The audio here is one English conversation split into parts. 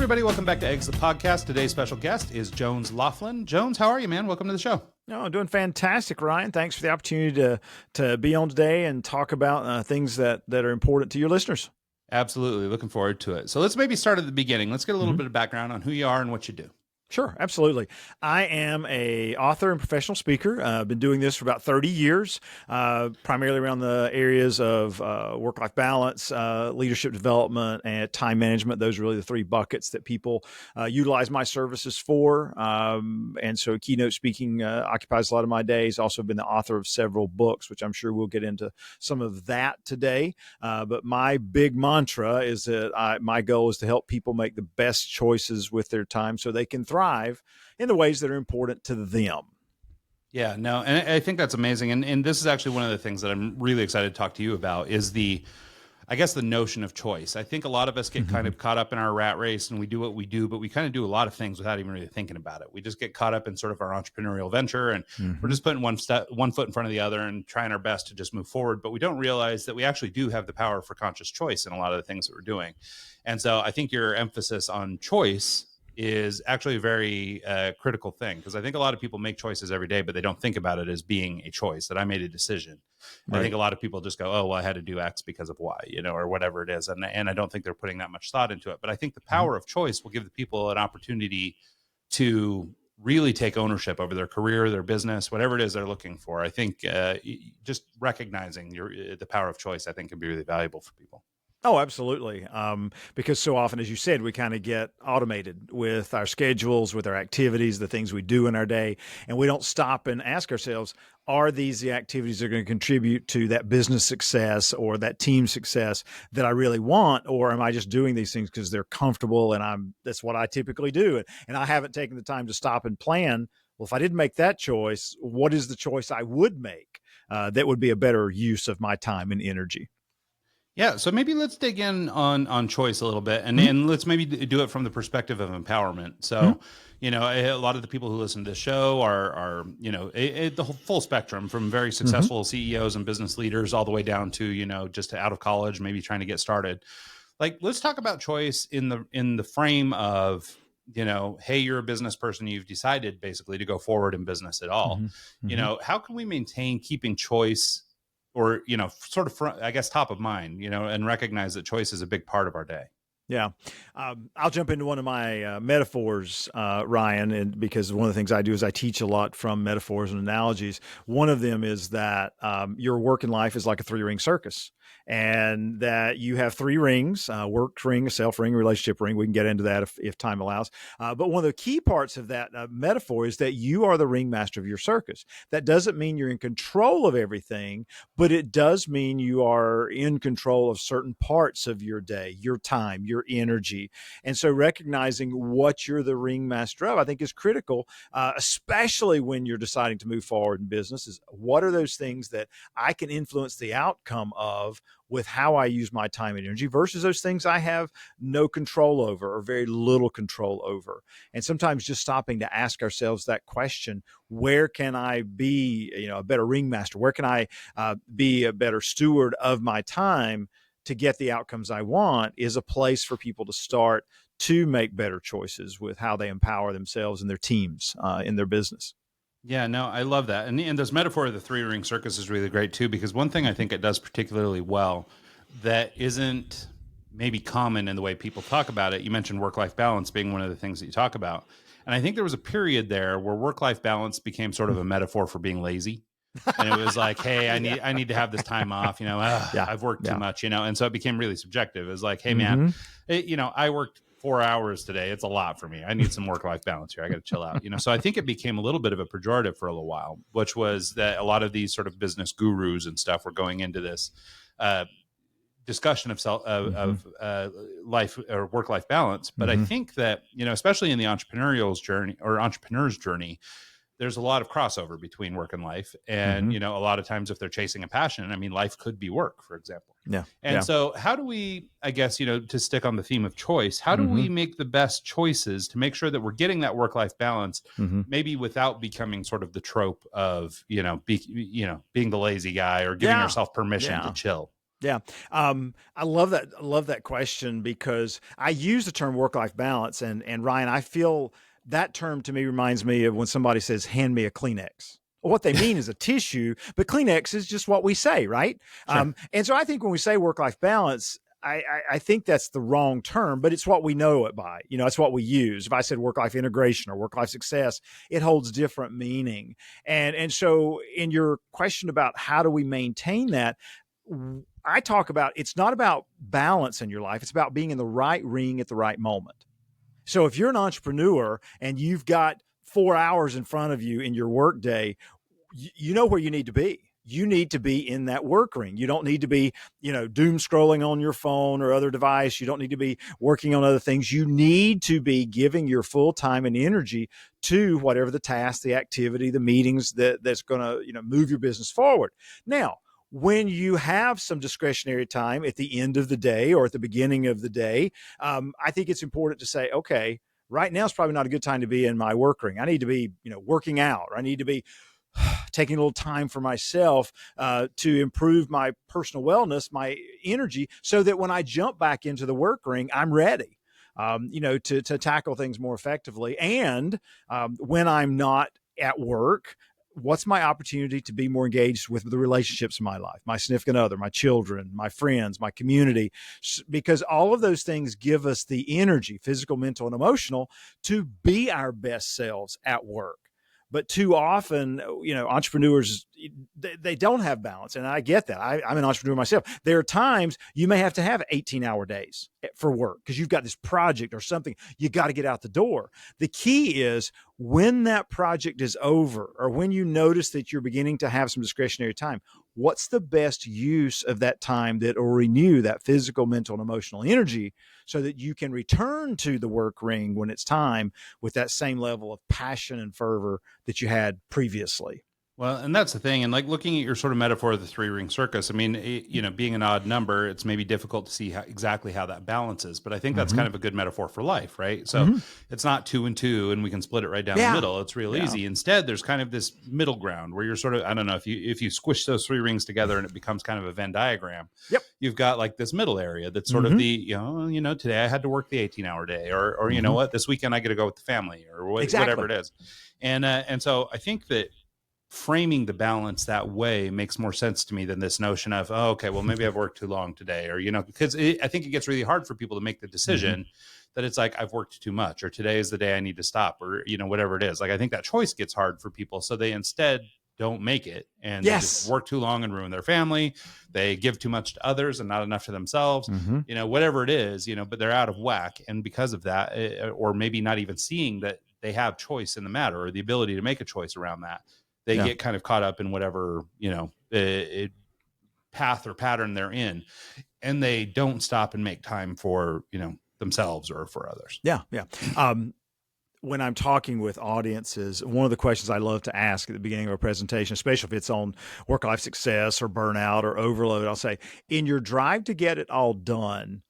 everybody. Welcome back to Eggs, the podcast. Today's special guest is Jones Loflin. Jones, how are you, man? Welcome to the show. No, I'm doing fantastic, Ryan. Thanks for the opportunity to be on today and talk about things that are important to your listeners. Absolutely. Looking forward to it. So let's maybe start at the beginning. Let's get a little bit of background on who you are and what you do. Sure, absolutely. I am a author and professional speaker. I've been doing this for about 30 years, primarily around the areas of work-life balance, leadership development, and time management. Those are really the three buckets that people utilize my services for. And so keynote speaking occupies a lot of my days. Also been the author of several books, which I'm sure we'll get into some of that today. But my big mantra is that my goal is to help people make the best choices with their time so they can thrive in the ways that are important to them. Yeah, no, and I think that's amazing. And this is actually one of the things that I'm really excited to talk to you about is the notion of choice. I think a lot of us get kind of caught up in our rat race and we do what we do, but we kind of do a lot of things without even really thinking about it. We just get caught up in sort of our entrepreneurial venture and we're just putting one foot in front of the other and trying our best to just move forward. But we don't realize that we actually do have the power for conscious choice in a lot of the things that we're doing. And so I think your emphasis on choice is actually a very critical thing, because I think a lot of people make choices every day, but they don't think about it as being a choice, that I made a decision. Right. I think a lot of people just go, oh, well, I had to do X because of Y, or whatever it is. And I don't think they're putting that much thought into it. But I think the power of choice will give the people an opportunity to really take ownership over their career, their business, whatever it is they're looking for. I think just recognizing the power of choice, I think, can be really valuable for people. Oh, absolutely. Because so often, as you said, we kind of get automated with our schedules, with our activities, the things we do in our day, and we don't stop and ask ourselves, are these the activities that are going to contribute to that business success or that team success that I really want? Or am I just doing these things because they're comfortable and that's what I typically do? And I haven't taken the time to stop and plan. Well, if I didn't make that choice, what is the choice I would make that would be a better use of my time and energy? Yeah, so maybe let's dig in on choice a little bit, and let's maybe do it from the perspective of empowerment. So, a lot of the people who listen to this show are the whole full spectrum, from very successful CEOs and business leaders all the way down to just out of college, maybe trying to get started. Like, let's talk about choice in the frame of hey, you're a business person, you've decided basically to go forward in business at all. How can we maintain keeping choice, or, sort of, I guess, top of mind, and recognize that choice is a big part of our day? Yeah. I'll jump into one of my metaphors, Ryan, and because one of the things I do is I teach a lot from metaphors and analogies. One of them is that your work in life is like a three-ring circus, and that you have three rings, work ring, a self ring, a relationship ring. We can get into that if time allows. But one of the key parts of that metaphor is that you are the ringmaster of your circus. That doesn't mean you're in control of everything, but it does mean you are in control of certain parts of your day, your time, your energy. And so recognizing what you're the ringmaster of, I think, is critical, especially when you're deciding to move forward in business. Is what are those things that I can influence the outcome of with how I use my time and energy versus those things I have no control over or very little control over. And sometimes just stopping to ask ourselves that question, where can I be, a better ringmaster? Where can I be a better steward of my time to get the outcomes I want, is a place for people to start to make better choices with how they empower themselves and their teams in their business. Yeah, no, I love that. And this metaphor of the three-ring circus is really great too, because one thing I think it does particularly well that isn't maybe common in the way people talk about it, you mentioned work-life balance being one of the things that you talk about. And I think there was a period there where work-life balance became sort of a metaphor for being lazy. And it was like, hey, I need to have this time off, I've worked too much, and so it became really subjective. It was like, hey, man, I worked 4 hours today. It's a lot for me. I need some work-life balance here. I got to chill out, So I think it became a little bit of a pejorative for a little while, which was that a lot of these sort of business gurus and stuff were going into this discussion of life or work-life balance. But I think that, especially in the entrepreneur's journey, there's a lot of crossover between work and life. And, a lot of times if they're chasing a passion, life could be work, for example. Yeah. And so how do we, I guess, to stick on the theme of choice, how do we make the best choices to make sure that we're getting that work-life balance, maybe without becoming sort of the trope of, being the lazy guy or giving yourself permission to chill? Yeah. I love that. I love that question because I use the term work-life balance, and Ryan, I feel that term to me reminds me of when somebody says, hand me a Kleenex. Well, what they mean is a tissue, but Kleenex is just what we say, right? Sure. And so I think when we say work-life balance, I think that's the wrong term, but it's what we know it by. It's what we use. If I said work-life integration or work-life success, it holds different meaning. And so in your question about how do we maintain that, I talk about it's not about balance in your life. It's about being in the right ring at the right moment. So if you're an entrepreneur and you've got 4 hours in front of you in your workday, you know where you need to be. You need to be in that work ring. You don't need to be, doom scrolling on your phone or other device. You don't need to be working on other things. You need to be giving your full time and energy to whatever the task, the activity, the meetings that's going to, move your business forward. Now, when you have some discretionary time at the end of the day or at the beginning of the day, I think it's important to say, okay, right now is probably not a good time to be in my work ring. I need to be, working out, or I need to be taking a little time for myself to improve my personal wellness, my energy, so that when I jump back into the work ring, I'm ready. To tackle things more effectively. And when I'm not at work, what's my opportunity to be more engaged with the relationships in my life, my significant other, my children, my friends, my community, because all of those things give us the energy, physical, mental, and emotional, to be our best selves at work. But too often, entrepreneurs, they don't have balance. And I get that. I'm an entrepreneur myself. There are times you may have to have 18-hour days for work because you've got this project or something you got to get out the door. The key is when that project is over, or when you notice that you're beginning to have some discretionary time, what's the best use of that time that will renew that physical, mental, and emotional energy so that you can return to the work ring when it's time with that same level of passion and fervor that you had previously. Well, and that's the thing. And like looking at your sort of metaphor of the three ring circus, I mean, being an odd number, it's maybe difficult to see exactly how that balances. But I think that's kind of a good metaphor for life, right? So it's not 2 and 2 and we can split it right down the middle. It's real easy. Instead, there's kind of this middle ground where you're sort of, I don't know, if you squish those three rings together and it becomes kind of a Venn diagram, you've got like this middle area that's sort of the, today I had to work the 18-hour day, or you know what, this weekend I get to go with the family, or whatever it is. And so I think that framing the balance that way makes more sense to me than this notion of, oh, okay, well, maybe I've worked too long today, or, because I think it gets really hard for people to make the decision that it's like, I've worked too much, or today is the day I need to stop, or, whatever it is. Like, I think that choice gets hard for people. So they instead don't make it, and they just work too long and ruin their family. They give too much to others and not enough to themselves, whatever it is, but they're out of whack. And because of that, or maybe not even seeing that they have choice in the matter, or the ability to make a choice around that, they get kind of caught up in whatever, path or pattern they're in, and they don't stop and make time for, themselves or for others. Yeah. When I'm talking with audiences, one of the questions I love to ask at the beginning of a presentation, especially if it's on work-life success or burnout or overload, I'll say, in your drive to get it all done,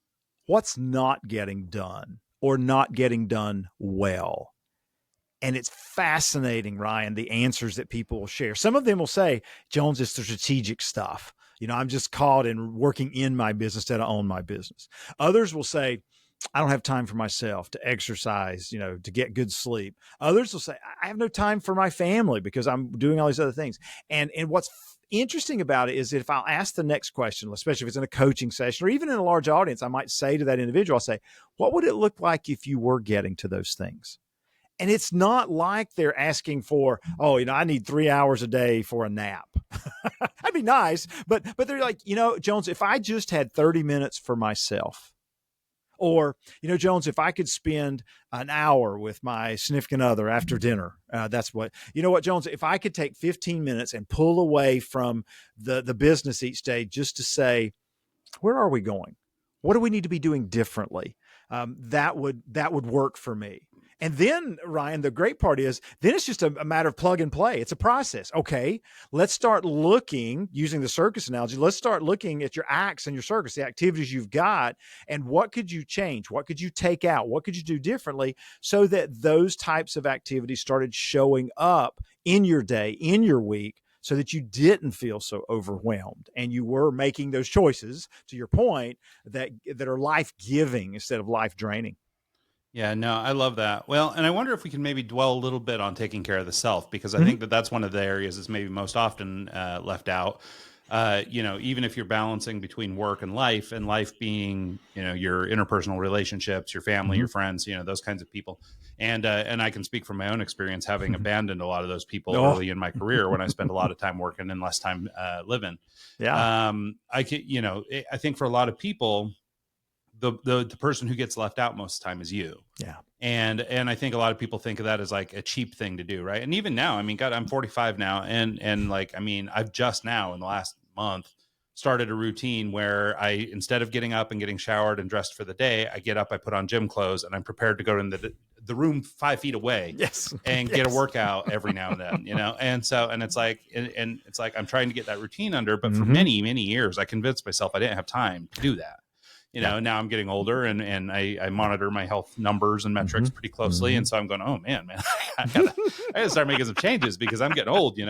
what's not getting done or not getting done well? And it's fascinating, Ryan, the answers that people will share. Some of them will say, Jones, it's the strategic stuff. I'm just caught in working in my business instead of own my business. Others will say, I don't have time for myself to exercise, to get good sleep. Others will say, I have no time for my family because I'm doing all these other things. And what's interesting about it is that if I'll ask the next question, especially if it's in a coaching session or even in a large audience, I might say to that individual, I'll say, what would it look like if you were getting to those things? And it's not like they're asking for, I need 3 hours a day for a nap. That'd be nice. But they're like, Jones, if I just had 30 minutes for myself, or, Jones, if I could spend an hour with my significant other after dinner, that's what, Jones, if I could take 15 minutes and pull away from the business each day just to say, where are we going? What do we need to be doing differently? That would work for me. And then, Ryan, the great part is, then it's just a matter of plug and play. It's a process. Okay, let's start looking, using the circus analogy, let's start looking at your acts and your circus, the activities you've got, and what could you change? What could you take out? What could you do differently so that those types of activities started showing up in your day, in your week, so that you didn't feel so overwhelmed and you were making those choices, to your point, that are life-giving instead of life-draining. Yeah, no, I love that. Well, and I wonder if we can maybe dwell a little bit on taking care of the self, because I Mhm. think that that's one of the areas that's maybe most often left out. Even if you're balancing between work and life being, your interpersonal relationships, your family, Mhm. your friends, those kinds of people. And I can speak from my own experience, having abandoned a lot of those people Oh, early in my career when I spent a lot of time working and less time living. yeah. I think for a lot of people, the person who gets left out most of the time is you. Yeah. And I think a lot of people think of that as like a cheap thing to do, right? And even now, I mean, God, I'm 45 now, and like, I mean, I've just now in the last month started a routine where I, instead of getting up and getting showered and dressed for the day, I get up, I put on gym clothes, and I'm prepared to go in the room 5 feet away Yes. and get a Yes. workout every now and then, and it's like, and it's like I'm trying to get that routine under, but for Mhm. many years I convinced myself I didn't have time to do that. Yeah. Now I'm getting older, and I monitor my health numbers and metrics Mhm. pretty closely. And Mhm. so I'm going, oh man, I gotta start making some changes because I'm getting old. And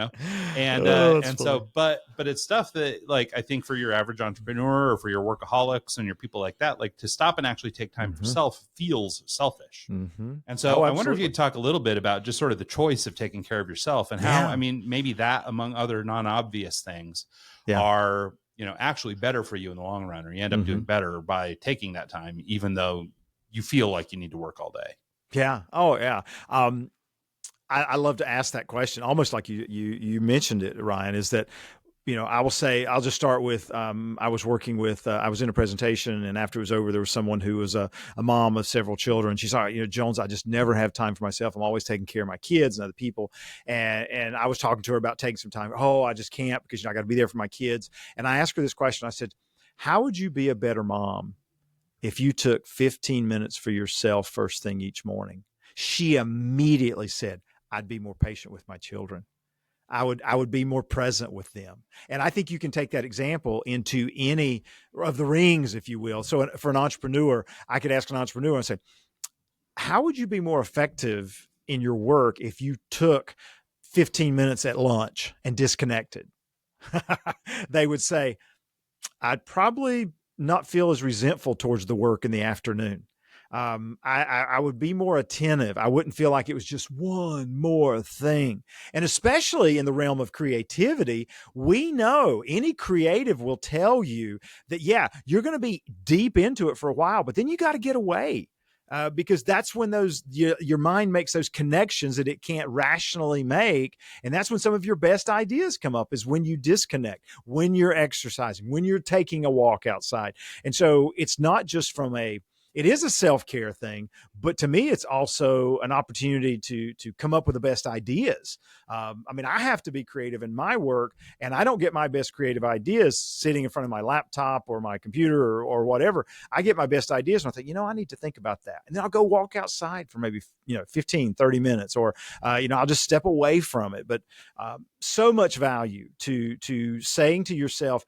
Oh, that's and funny. so, but it's stuff that, like, I think for your average entrepreneur or for your workaholics and your people like that, like, to stop and actually take time for Mhm. self feels selfish. Mhm. And so Oh, I wonder if absolutely. you'd talk a little bit about just sort of the choice of taking care of yourself, and how, I Yeah. mean, maybe that, among other non-obvious things, Yeah. are, actually better for you in the long run, or you end up doing Mhm. better by taking that time, even though you feel like you need to work all day. Yeah. Oh, yeah. Um, I love to ask that question, almost like you mentioned it, Ryan, is that, I will say, I'll just start with, I was working with, I was in a presentation, and after it was over, there was someone who was a mom of several children. She's like, Jones, I just never have time for myself. I'm always taking care of my kids and other people. And I was talking to her about taking some time. Oh, I just can't, because, I got to be there for my kids. And I asked her this question. I said, how would you be a better mom if you took 15 minutes for yourself first thing each morning? She immediately said, I'd be more patient with my children. I would be more present with them. And I think you can take that example into any of the rings, if you will. So for an entrepreneur, I could ask an entrepreneur and say, how would you be more effective in your work if you took 15 minutes at lunch and disconnected? They would say, I'd probably not feel as resentful towards the work in the afternoon. I would be more attentive. I wouldn't feel like it was just one more thing. And especially in the realm of creativity, we know any creative will tell you that, yeah, you're going to be deep into it for a while, but then you got to get away. Because that's when your mind makes those connections that it can't rationally make, and that's when some of your best ideas come up. Is when you disconnect, when you're exercising, when you're taking a walk outside. And so it's not just it is a self-care thing, but to me, it's also an opportunity to come up with the best ideas. I mean, I have to be creative in my work, and I don't get my best creative ideas sitting in front of my laptop or my computer or whatever. I get my best ideas, and I think, I need to think about that. And then I'll go walk outside for maybe, 15, 30 minutes, or, I'll just step away from it. But so much value to saying to yourself,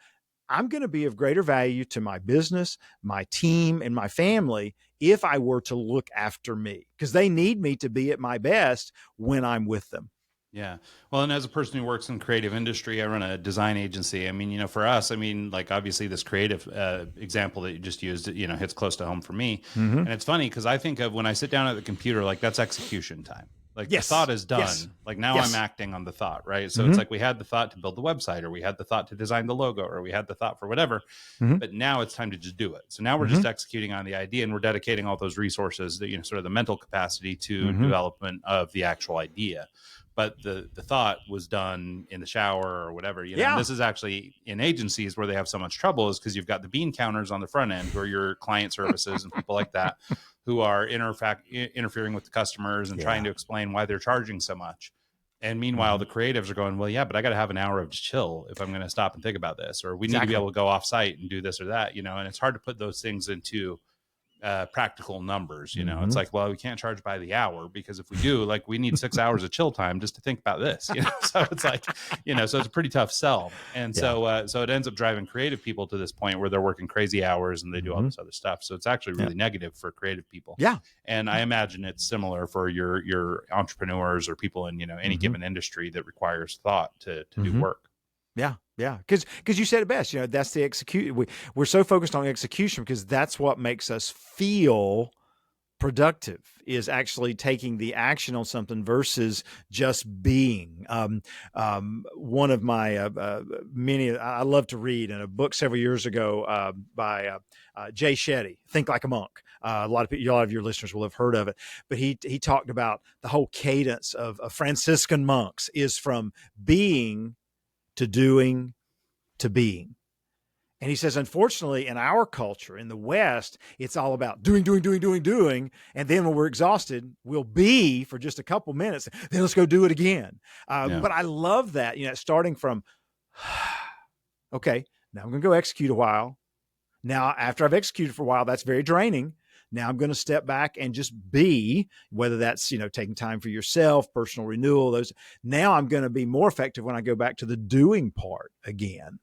I'm going to be of greater value to my business, my team, and my family if I were to look after me, because they need me to be at my best when I'm with them. Yeah. Well, and as a person who works in creative industry, I run a design agency. I mean, for us, I mean, like, obviously this creative example that you just used, hits close to home for me. Mm-hmm. And it's funny because I think of when I sit down at the computer, like, that's execution time. Like, the thought Yes. is Yes. done. Like, now I'm Yes. acting on the thought, right? So it's Mm-hmm. like we had the thought to build the website, or we had the thought to design the logo, or we had the thought for whatever. Mm-hmm. But now it's time to just do it. So now we're Mm-hmm. just executing on the idea, and we're dedicating all those resources, that, sort of the mental capacity, to Mm-hmm. development of the actual idea. But the thought was done in the shower or whatever, and Yeah. this is actually in agencies where they have so much trouble, is because you've got the bean counters on the front end, who are your client services and people like that, who are interfering with the customers and trying Yeah. to explain why they're charging so much. And meanwhile, Mm-hmm. the creatives are going, well, yeah, but I got to have an hour of chill if I'm going to stop and think about this, or we need to be Exactly. able to go off site and do this or that, and it's hard to put those things into practical numbers. It's Mm-hmm. like, well, we can't charge by the hour, because if we do, like, we need 6 hours of chill time just to think about this. So it's like, so it's a pretty tough sell. And so it ends up driving creative people to this point where they're working crazy hours and they do all this other stuff. So it's actually really negative for creative people. Yeah. And I imagine it's similar for your entrepreneurs or people in, any given industry that requires thought to do work. Yeah. Yeah. Cause you said it best, that's the execute. We're so focused on execution because that's what makes us feel productive, is actually taking the action on something versus just being. One of my many, I love to read, in a book several years ago by Jay Shetty, Think Like a Monk. A lot of your listeners will have heard of it, but he talked about the whole cadence of Franciscan monks is from being to doing to being. And he says, unfortunately, in our culture, in the West, it's all about doing. And then when we're exhausted, we'll be for just a couple minutes. Then let's go do it again. But I love that, starting from, okay, now I'm going to go execute a while. Now, after I've executed for a while, that's very draining. Now I'm going to step back and just be, whether that's, taking time for yourself, personal renewal, those. Now I'm going to be more effective when I go back to the doing part again.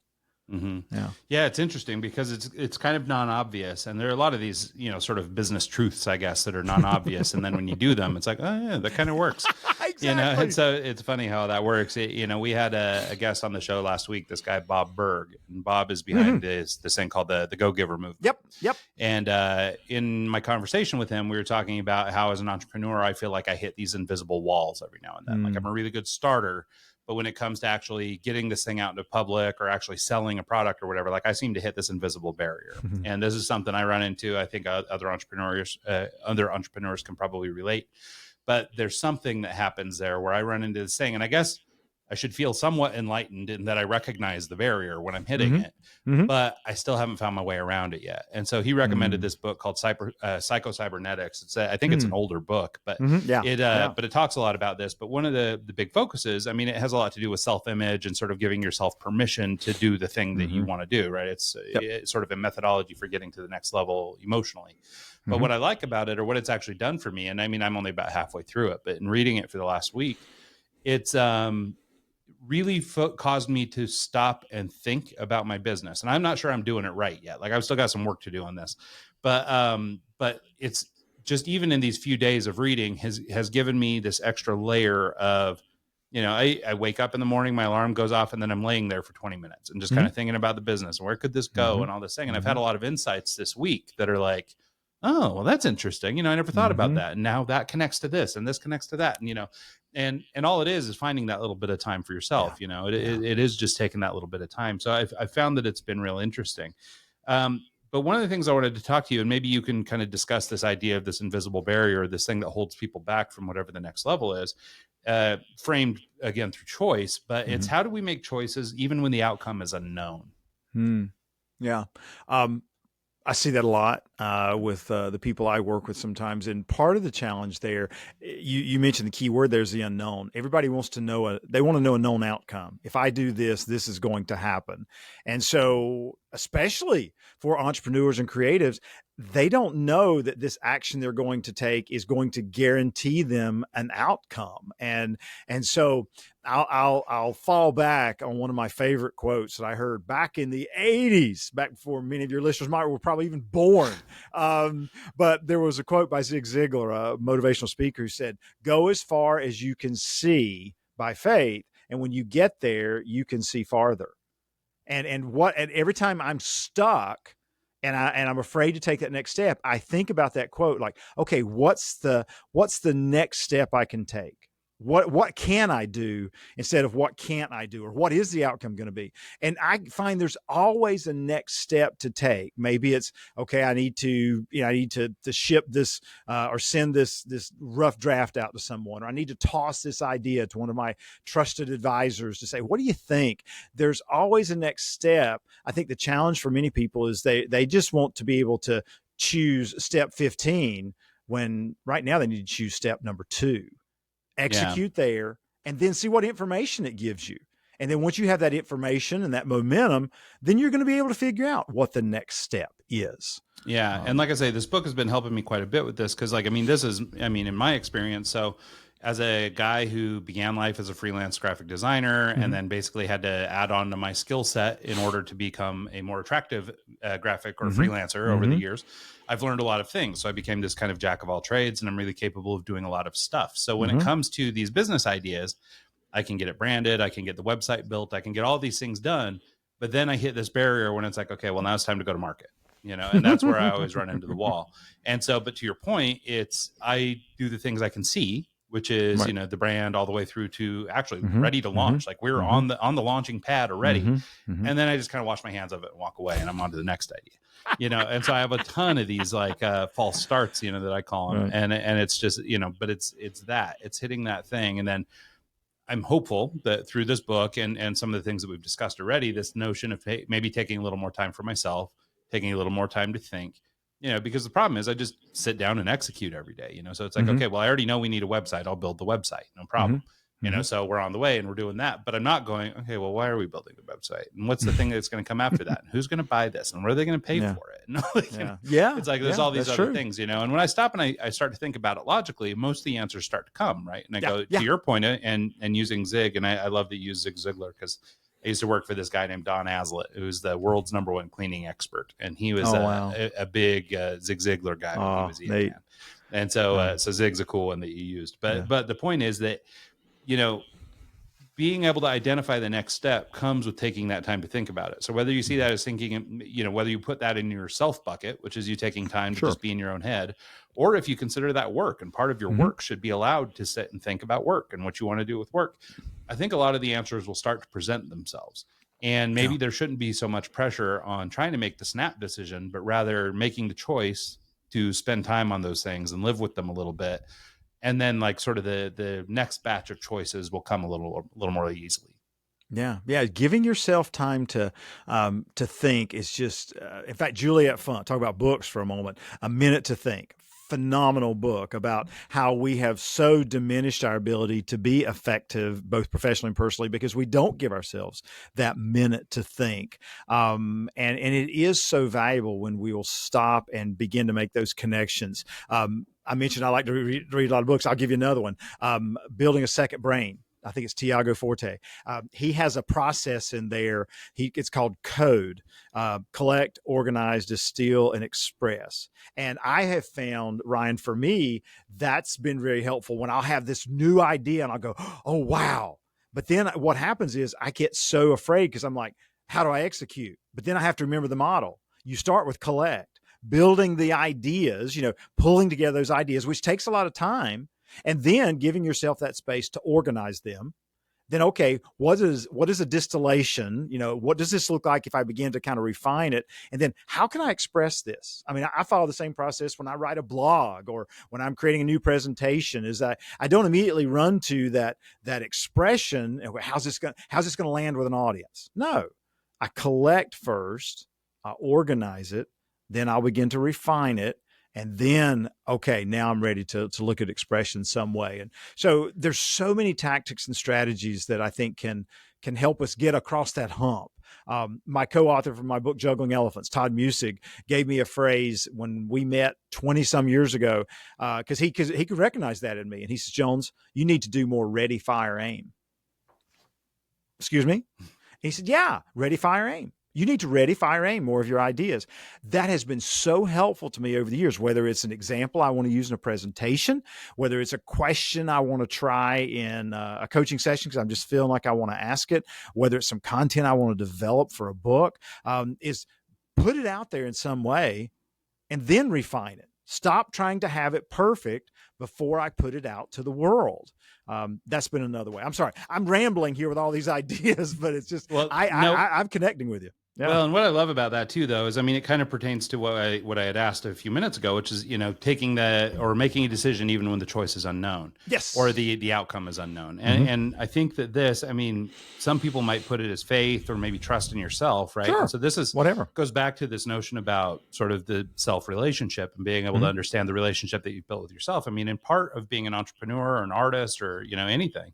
Mm-hmm. Yeah, it's interesting because it's kind of non-obvious, and there are a lot of these sort of business truths, I guess, that are non-obvious, and then when you do them, it's like, oh yeah, that kind of works. Exactly. And so it's funny how that works. We had a guest on the show last week, this guy Bob Berg, and Bob is behind this thing called the Go-Giver movement. Yep. And in my conversation with him, we were talking about how, as an entrepreneur, I feel like I hit these invisible walls every now and then. Like, I'm a really good starter, but when it comes to actually getting this thing out into public or actually selling a product or whatever, like, I seem to hit this invisible barrier. And this is something I run into. I think other entrepreneurs can probably relate, but there's something that happens there where I run into this thing, and I guess I should feel somewhat enlightened in that I recognize the barrier when I'm hitting it, but I still haven't found my way around it yet. And so he recommended this book called Psycho-Cybernetics. It's I think it's an older book, but but it talks a lot about this. But one of the big focuses, it has a lot to do with self-image and sort of giving yourself permission to do the thing that you want to do, right? It's sort of a methodology for getting to the next level emotionally. But what I like about it, or what it's actually done for me, and I'm only about halfway through it, but in reading it for the last week, it's really caused me to stop and think about my business. And I'm not sure I'm doing it right yet. Like, I've still got some work to do on this, but it's just, even in these few days of reading has given me this extra layer of, I wake up in the morning, my alarm goes off, and then I'm laying there for 20 minutes and just kind of thinking about the business. Where could this go? And all this thing. And I've had a lot of insights this week that are like, oh, well, that's interesting. I never thought about that. And now that connects to this, and this connects to that. And and all it is finding that little bit of time for yourself. It is just taking that little bit of time. So I've found that it's been real interesting. But one of the things I wanted to talk to you, and maybe you can kind of discuss this idea of this invisible barrier, this thing that holds people back from whatever the next level is, framed again through choice, but it's how do we make choices even when the outcome is unknown? Yeah. I see that a lot with the people I work with sometimes. And part of the challenge there, you mentioned the key word, there's the unknown. Everybody wants to know, they want to know a known outcome. If I do this, this is going to happen. And so, especially for entrepreneurs and creatives, they don't know that this action they're going to take is going to guarantee them an outcome. And so I'll fall back on one of my favorite quotes that I heard back in the 80s, back before many of your listeners were probably even born. But there was a quote by Zig Ziglar, a motivational speaker, who said, "Go as far as you can see by faith. And when you get there, you can see farther." And every time I'm stuck and I'm afraid to take that next step, I think about that quote, like, okay, what's the next step I can take? What can I do instead of what can't I do, or what is the outcome going to be? And I find there's always a next step to take. Maybe it's, okay, I need to ship this or send this rough draft out to someone, or I need to toss this idea to one of my trusted advisors to say, what do you think? There's always a next step. I think the challenge for many people is they just want to be able to choose step 15 when right now they need to choose step number 2. Execute there, and then see what information it gives you. And then once you have that information and that momentum, then you're going to be able to figure out what the next step is. Yeah. And like I say, this book has been helping me quite a bit with this. Cause like, I mean, this is, I mean, in my experience, so as a guy who began life as a freelance graphic designer and then basically had to add on to my skill set in order to become a more attractive graphic or freelancer over the years, I've learned a lot of things. So I became this kind of jack of all trades, and I'm really capable of doing a lot of stuff. So when it comes to these business ideas, I can get it branded, I can get the website built, I can get all these things done. But then I hit this barrier when it's like, okay, well, now it's time to go to market. And that's where I always run into the wall. And so, but to your point, I do the things I can see, which is, the brand all the way through to actually ready to launch. Like we're on the launching pad already. And then I just kind of wash my hands of it and walk away, and I'm on to the next idea, and so I have a ton of these like false starts, that I call them. And it's just, but it's hitting that thing. And then I'm hopeful that through this book and some of the things that we've discussed already, this notion of maybe taking a little more time for myself, taking a little more time to think, because the problem is I just sit down and execute every day, so it's like, okay, well, I already know we need a website. I'll build the website. No problem. So we're on the way and we're doing that, but I'm not going, okay, well, why are we building the website? And what's the thing that's going to come after that? And who's going to buy this? And what are they going to pay for it? And it's like, there's all these other things, and when I stop and I start to think about it logically, most of the answers start to come. Right. And I go to your point and using Zig. And I love that you use Zig Ziglar, because I used to work for this guy named Don Aslett, who's the world's #1 cleaning expert. And he was a big Zig Ziglar guy when he was eating. And so Zig's a cool one that you used. But the point is that, being able to identify the next step comes with taking that time to think about it. So whether you see that as thinking, whether you put that in your self bucket, which is you taking time to just be in your own head, or if you consider that work, and part of your work should be allowed to sit and think about work and what you want to do with work, I think a lot of the answers will start to present themselves. And maybe there shouldn't be so much pressure on trying to make the snap decision, but rather making the choice to spend time on those things and live with them a little bit. And then like sort of the next batch of choices will come a little more easily. Yeah. Giving yourself time to think is just, in fact, Juliet Funt, talk about books for a moment, A Minute to Think. Phenomenal book about how we have so diminished our ability to be effective, both professionally and personally, because we don't give ourselves that minute to think. And it is so valuable when we will stop and begin to make those connections. I mentioned I like to read a lot of books. I'll give you another one. Building a Second Brain. I think it's Tiago Forte. He has a process in there. It's called CODE, collect, organize, distill, and express. And I have found, Ryan, for me, that's been very helpful when I'll have this new idea and I'll go, oh, wow. But then what happens is I get so afraid because I'm like, how do I execute? But then I have to remember the model. You start with collect, building the ideas, pulling together those ideas, which takes a lot of time. And then giving yourself that space to organize them. Then, okay, what is a distillation? What does this look like if I begin to kind of refine it? And then how can I express this? I mean, I follow the same process when I write a blog or when I'm creating a new presentation. Is that I don't immediately run to that expression. How's this going to land with an audience? No, I collect first, I organize it, then I'll begin to refine it. And then, okay, now I'm ready to look at expression some way. And so there's so many tactics and strategies that I think can help us get across that hump. My co-author for my book, Juggling Elephants, Todd Musig, gave me a phrase when we met 20 some years ago, because he could recognize that in me. And he says, Jones, you need to do more ready, fire, aim. Excuse me? He said, yeah, ready, fire, aim. You need to ready, fire, aim more of your ideas. That has been so helpful to me over the years, whether it's an example I want to use in a presentation, whether it's a question I want to try in a coaching session because I'm just feeling like I want to ask it, whether it's some content I want to develop for a book, is put it out there in some way and then refine it. Stop trying to have it perfect before I put it out to the world. That's been another way. I'm sorry. I'm rambling here with all these ideas, but it's just, I'm connecting with you. Yeah. Well, and what I love about that too, though, is, I mean, it kind of pertains to what I had asked a few minutes ago, which is, taking or making a decision even when the choice is unknown. Yes. Or the outcome is unknown. And I think that this, I mean, some people might put it as faith or maybe trust in yourself, right? Sure. And so this is goes back to this notion about sort of the self relationship and being able to understand the relationship that you've built with yourself. I mean, in part of being an entrepreneur or an artist or, anything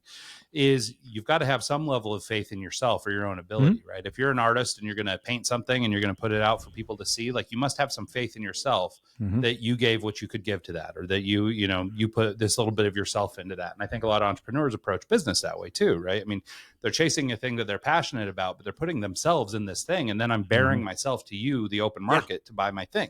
is you've got to have some level of faith in yourself or your own ability, right? If you're an artist and you're going to paint something and you're going to put it out for people to see, like, you must have some faith in yourself that you gave what you could give to that, or that you put this little bit of yourself into that. And I think a lot of entrepreneurs approach business that way too, right? I mean, they're chasing a thing that they're passionate about, but they're putting themselves in this thing. And then I'm bearing myself to you, the open market, to buy my thing.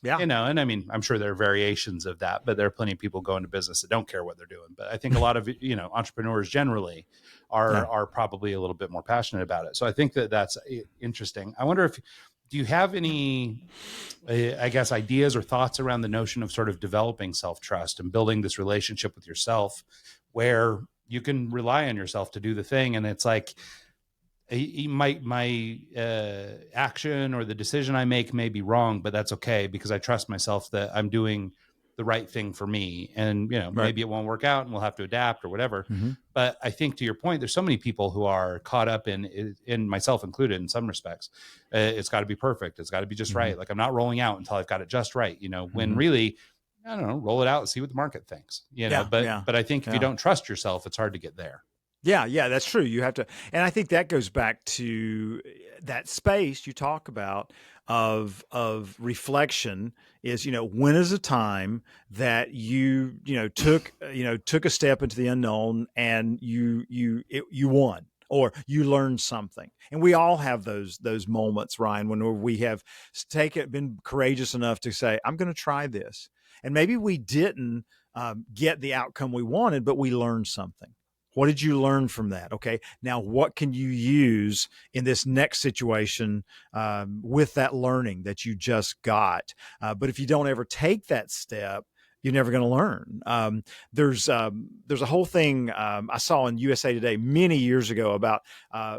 Yeah. And I mean, I'm sure there are variations of that, but there are plenty of people go into business that don't care what they're doing. But I think a lot of, entrepreneurs generally are probably a little bit more passionate about it. So I think that that's interesting. I wonder do you have any, I guess, ideas or thoughts around the notion of sort of developing self-trust and building this relationship with yourself where you can rely on yourself to do the thing? And it's like, my action or the decision I make may be wrong, but that's okay because I trust myself that I'm doing the right thing for me. And, maybe it won't work out and we'll have to adapt or whatever. But I think, to your point, there's so many people who are caught up in myself included in some respects. It's got to be perfect. It's got to be just right. Like, I'm not rolling out until I've got it just right, when really, I don't know, roll it out and see what the market thinks, but I think if you don't trust yourself, it's hard to get there. Yeah, that's true. You have to, and I think that goes back to that space you talk about of reflection is, when is a time that you took a step into the unknown and you won or you learned something. And we all have those moments, Ryan, when we have been courageous enough to say, I'm going to try this. And maybe we didn't get the outcome we wanted, but we learned something. What did you learn from that? Okay, now what can you use in this next situation with that learning that you just got? But if you don't ever take that step, you're never going to learn. There's a whole thing I saw in USA Today many years ago about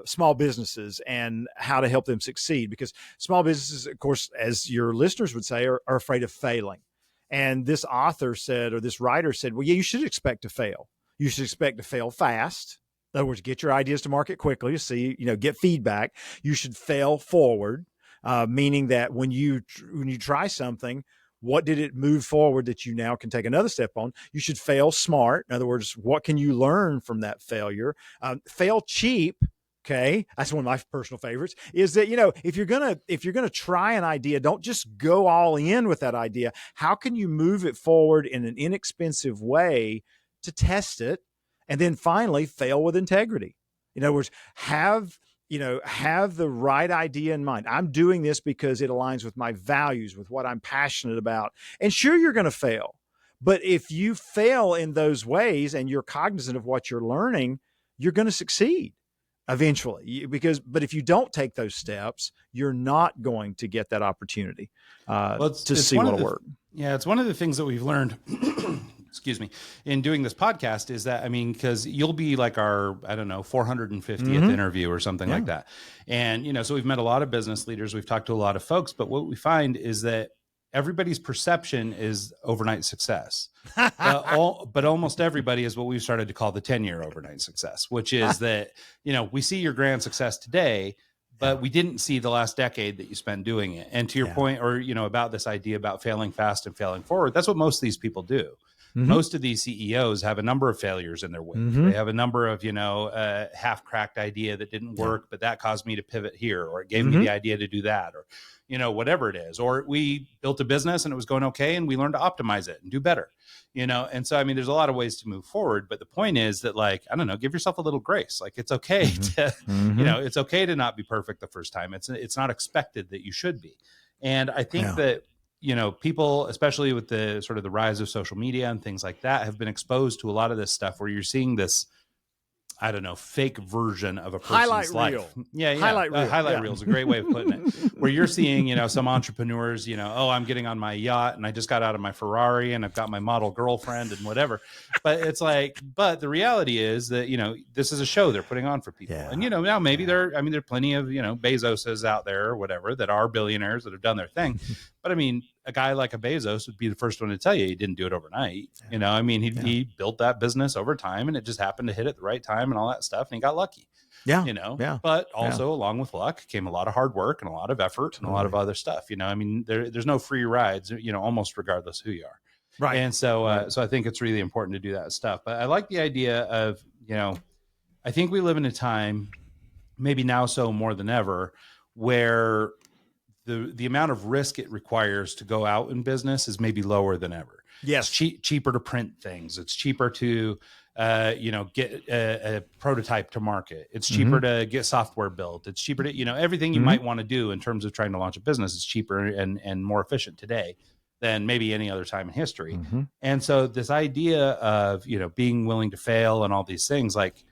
small businesses and how to help them succeed, because small businesses, of course, as your listeners would say, are afraid of failing. And this author said, or this writer said, well, yeah, you should expect to fail. You should expect to fail fast. In other words, get your ideas to market quickly, see, get feedback. You should fail forward, meaning that when you try something, what did it move forward that you now can take another step on? You should fail smart. In other words, what can you learn from that failure? Fail cheap. Okay, that's one of my personal favorites. Is that if you're gonna try an idea, don't just go all in with that idea. How can you move it forward in an inexpensive way to test it, and then finally fail with integrity? In other words, have the right idea in mind. I'm doing this because it aligns with my values, with what I'm passionate about. And sure, you're going to fail. But if you fail in those ways and you're cognizant of what you're learning, you're going to succeed eventually. But if you don't take those steps, you're not going to get that opportunity to see what'll work. Yeah, it's one of the things that we've learned excuse me, in doing this podcast is that, because you'll be like our, 450th interview or something like that. And, so we've met a lot of business leaders, we've talked to a lot of folks, but what we find is that everybody's perception is overnight success. But almost everybody is what we've started to call the 10-year overnight success, which is that, we see your grand success today, but we didn't see the last decade that you spent doing it. And to your point, or, about this idea about failing fast and failing forward, that's what most of these people do. Most of these CEOs have a number of failures in their wake. They have a number of, half-cracked idea that didn't work, but that caused me to pivot here, or it gave me the idea to do that, or, whatever it is. Or we built a business and it was going okay, and we learned to optimize it and do better, And so, there's a lot of ways to move forward. But the point is that, give yourself a little grace. Like, it's okay to, it's okay to not be perfect the first time. It's not expected that you should be. And I think that, people, especially with the sort of the rise of social media and things like that, have been exposed to a lot of this stuff where you're seeing this, fake version of a person's highlight life. Reel. Yeah. Highlight reel is a great way of putting it. Where you're seeing, some entrepreneurs, I'm getting on my yacht and I just got out of my Ferrari and I've got my model girlfriend and whatever. But it's like, but the reality is that, this is a show they're putting on for people. Yeah. And, now maybe there are plenty of, Bezoses out there or whatever that are billionaires that have done their thing. But a guy like a Bezos would be the first one to tell you he didn't do it overnight. He built that business over time, and it just happened to hit at the right time and all that stuff. And he got lucky. But also along with luck came a lot of hard work and a lot of effort and a lot of other stuff. There's no free rides, almost regardless who you are. Right. And so, Right. so I think it's really important to do that stuff. But I like the idea of, I think we live in a time, maybe now so more than ever, where the amount of risk it requires to go out in business is maybe lower than ever. It's Yes. cheaper to print things. It's cheaper to, get a prototype to market. It's cheaper to get software built. It's cheaper to, everything you might want to do in terms of trying to launch a business is cheaper and more efficient today than maybe any other time in history. And so this idea of, being willing to fail and all these things, like,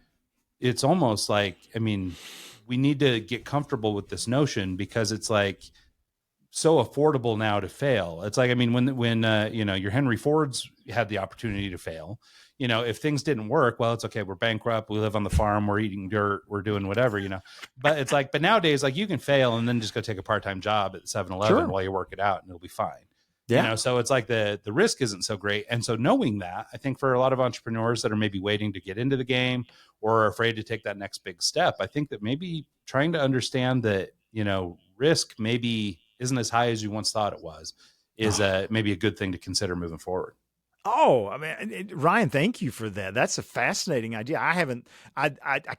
it's almost like, I mean, we need to get comfortable with this notion because it's like so affordable now to fail. It's like, I mean, when your Henry Fords had the opportunity to fail, if things didn't work, well, it's okay. We're bankrupt. We live on the farm. We're eating dirt. We're doing whatever, but it's like, but nowadays, like, you can fail and then just go take a part-time job at 7-Eleven while you work it out and it'll be fine. Yeah. So it's like the risk isn't so great. And so knowing that, I think for a lot of entrepreneurs that are maybe waiting to get into the game or are afraid to take that next big step, I think that maybe trying to understand that, risk maybe isn't as high as you once thought it was is maybe a good thing to consider moving forward. Oh, I mean, Ryan, thank you for that. That's a fascinating idea. I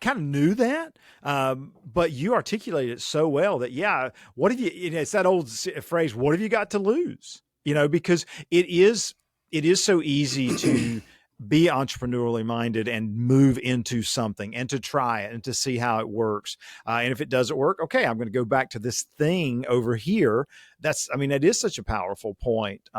kind of knew that, but you articulated it so well that, what have you, it's that old phrase, what have you got to lose? Because it is so easy to be entrepreneurially minded and move into something and to try it and to see how it works. And if it doesn't work, okay, I'm going to go back to this thing over here. That is such a powerful point.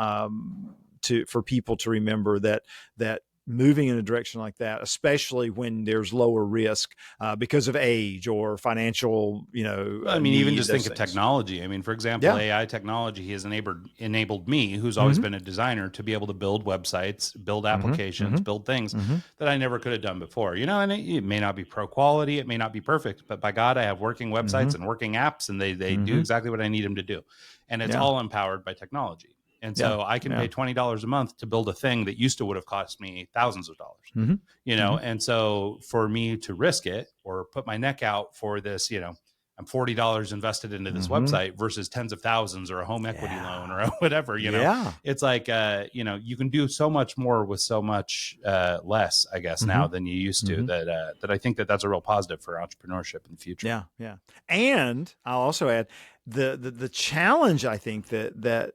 For people to remember that moving in a direction like that, especially when there's lower risk because of age or financial, even just think of technology. I mean, for example, AI technology has enabled me, who's always been a designer, to be able to build websites, build applications, build things that I never could have done before. And it may not be pro quality, it may not be perfect, but by God, I have working websites and working apps, and they do exactly what I need them to do. And it's all empowered by technology. And so I can pay $20 a month to build a thing that used to would have cost me thousands of dollars, And so for me to risk it or put my neck out for this, I'm $40 invested into this website versus tens of thousands or a home equity loan or whatever, it's like, you can do so much more with so much less, I guess, now than you used to, that I think that's a real positive for entrepreneurship in the future. Yeah. Yeah. And I'll also add the challenge I think that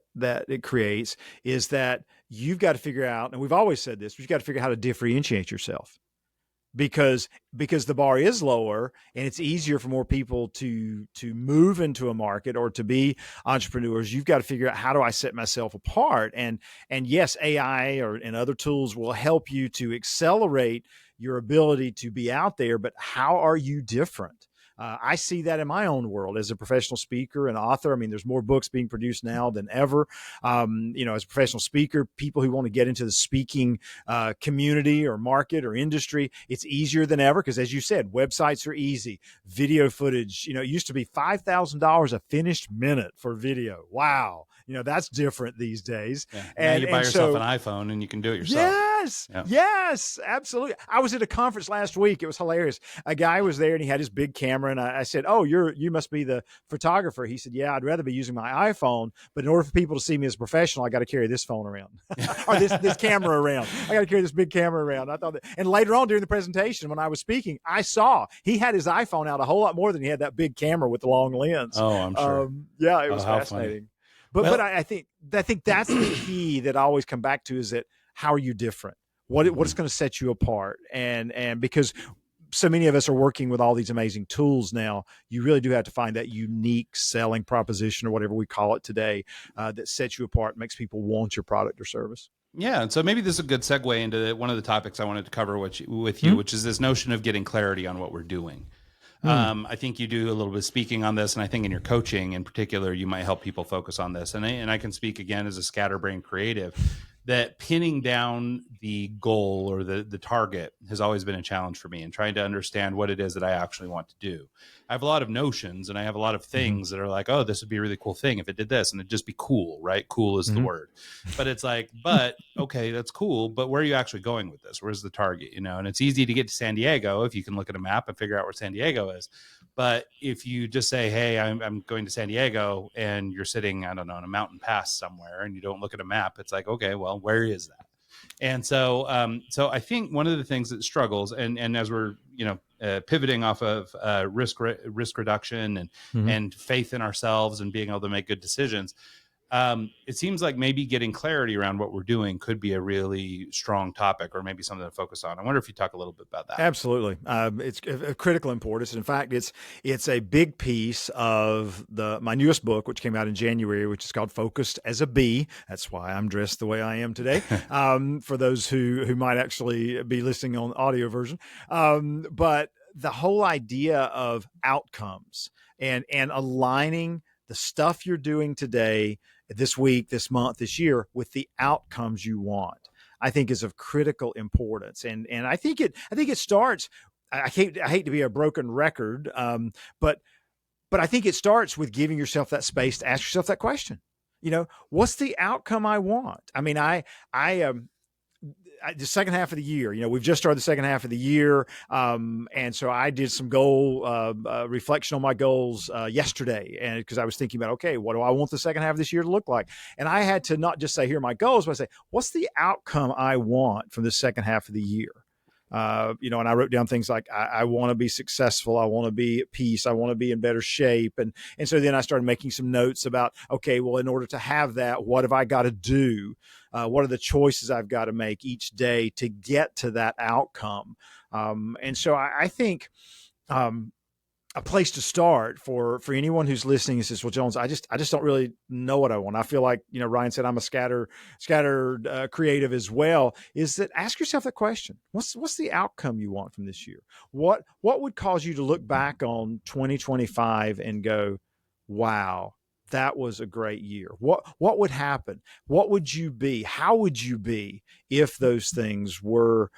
it creates is that you've got to figure out, and we've always said this, you've got to figure out how to differentiate yourself. Because the bar is lower and it's easier for more people to move into a market or to be entrepreneurs, you've got to figure out, how do I set myself apart? And yes, AI and other tools will help you to accelerate your ability to be out there, but how are you different? I see that in my own world as a professional speaker and author. I mean, there's more books being produced now than ever. As a professional speaker, people who want to get into the speaking community or market or industry, it's easier than ever because, as you said, websites are easy. Video footage, it used to be $5,000 a finished minute for video. Wow. That's different these days. Yeah. And you buy yourself an iPhone and you can do it yourself. Yes, absolutely. I was at a conference last week. It was hilarious. A guy was there and he had his big camera, and I said, "Oh, you must be the photographer." He said, "Yeah, I'd rather be using my iPhone, but in order for people to see me as a professional, I got to carry this phone around or this camera around. I got to carry this big camera around." I thought that, and later on during the presentation, when I was speaking, I saw he had his iPhone out a whole lot more than he had that big camera with the long lens. Oh, I'm sure. It was fascinating. But I think that's the key that I always come back to, is that how are you different? What is going to set you apart? And because so many of us are working with all these amazing tools now, you really do have to find that unique selling proposition or whatever we call it today that sets you apart, makes people want your product or service. Yeah. And so maybe this is a good segue into one of the topics I wanted to cover with you, which is this notion of getting clarity on what we're doing. I think you do a little bit of speaking on this, and I think in your coaching in particular, you might help people focus on this. And I can speak again as a scatterbrain creative, that pinning down the goal or the target has always been a challenge for me, and trying to understand what it is that I actually want to do. I have a lot of notions and I have a lot of things that are like, oh, this would be a really cool thing if it did this, and it'd just be cool, right? Cool is the word. But it's like, okay, that's cool, but where are you actually going with this? Where's the target? And it's easy to get to San Diego if you can look at a map and figure out where San Diego is. But if you just say, hey, I'm going to San Diego, and you're sitting, I don't know, on a mountain pass somewhere, and you don't look at a map, it's like, okay, well, well, where is that? And so I think one of the things that struggles, and as we're pivoting off of risk reduction and faith in ourselves and being able to make good decisions, it seems like maybe getting clarity around what we're doing could be a really strong topic, or maybe something to focus on. I wonder if you talk a little bit about that. Absolutely. It's of critical importance. In fact, it's a big piece of my newest book, which came out in January, which is called Focused as a Bee. That's why I'm dressed the way I am today. For those who might actually be listening on the audio version. But the whole idea of outcomes and aligning the stuff you're doing today, this week, this month, this year, with the outcomes you want, I think is of critical importance. And I think it starts, I hate to be a broken record, but I think it starts with giving yourself that space to ask yourself that question. What's the outcome I want? I mean, the second half of the year, we've just started the second half of the year. And so I did some goal reflection on my goals yesterday. And because I was thinking about, okay, what do I want the second half of this year to look like? And I had to not just say, here are my goals, but I say, what's the outcome I want from the second half of the year? And I wrote down things like, I want to be successful. I want to be at peace. I want to be in better shape. And so then I started making some notes about, okay, well, in order to have that, what have I got to do? What are the choices I've got to make each day to get to that outcome? And so I think, a place to start for anyone who's listening is, well, Jones, I just don't really know what I want. I feel like, Ryan said, I'm a scattered creative as well, is that ask yourself that question. What's the outcome you want from this year? What would cause you to look back on 2025 and go, wow, that was a great year? What would happen? What would you be? How would you be if those things were,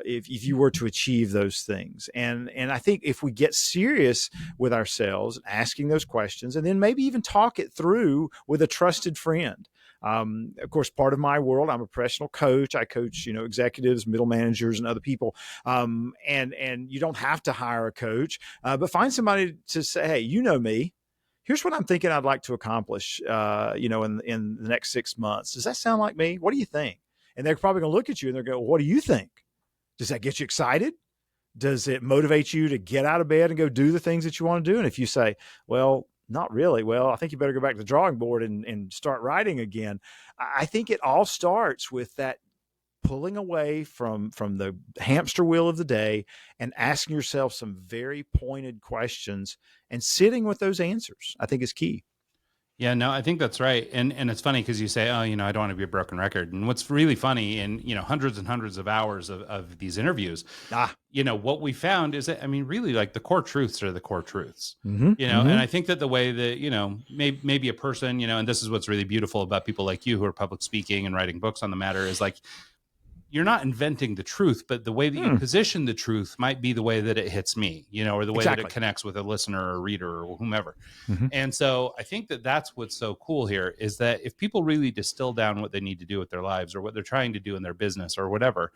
if you were to achieve those things? And I think if we get serious with ourselves, asking those questions, and then maybe even talk it through with a trusted friend. Of course, part of my world, I'm a professional coach. I coach, executives, middle managers, and other people. And you don't have to hire a coach, but find somebody to say, hey, me. Here's what I'm thinking I'd like to accomplish, in the next 6 months. Does that sound like me? What do you think? And they're probably going to look at you and they're going, what do you think? Does that get you excited? Does it motivate you to get out of bed and go do the things that you want to do? And if you say, well, not really, well, I think you better go back to the drawing board and start writing again. I think it all starts with that pulling away from the hamster wheel of the day and asking yourself some very pointed questions and sitting with those answers, I think is key. Yeah, no, I think that's right. And it's funny because you say, oh, I don't want to be a broken record. And what's really funny in, hundreds and hundreds of hours of these interviews, what we found is that, really like the core truths are the core truths, and I think that the way that, maybe a person, and this is what's really beautiful about people like you who are public speaking and writing books on the matter is like, you're not inventing the truth, but the way that you position the truth might be the way that it hits me, or the way that it connects with a listener or a reader or whomever. And so I think that that's what's so cool here is that if people really distill down what they need to do with their lives or what they're trying to do in their business or whatever,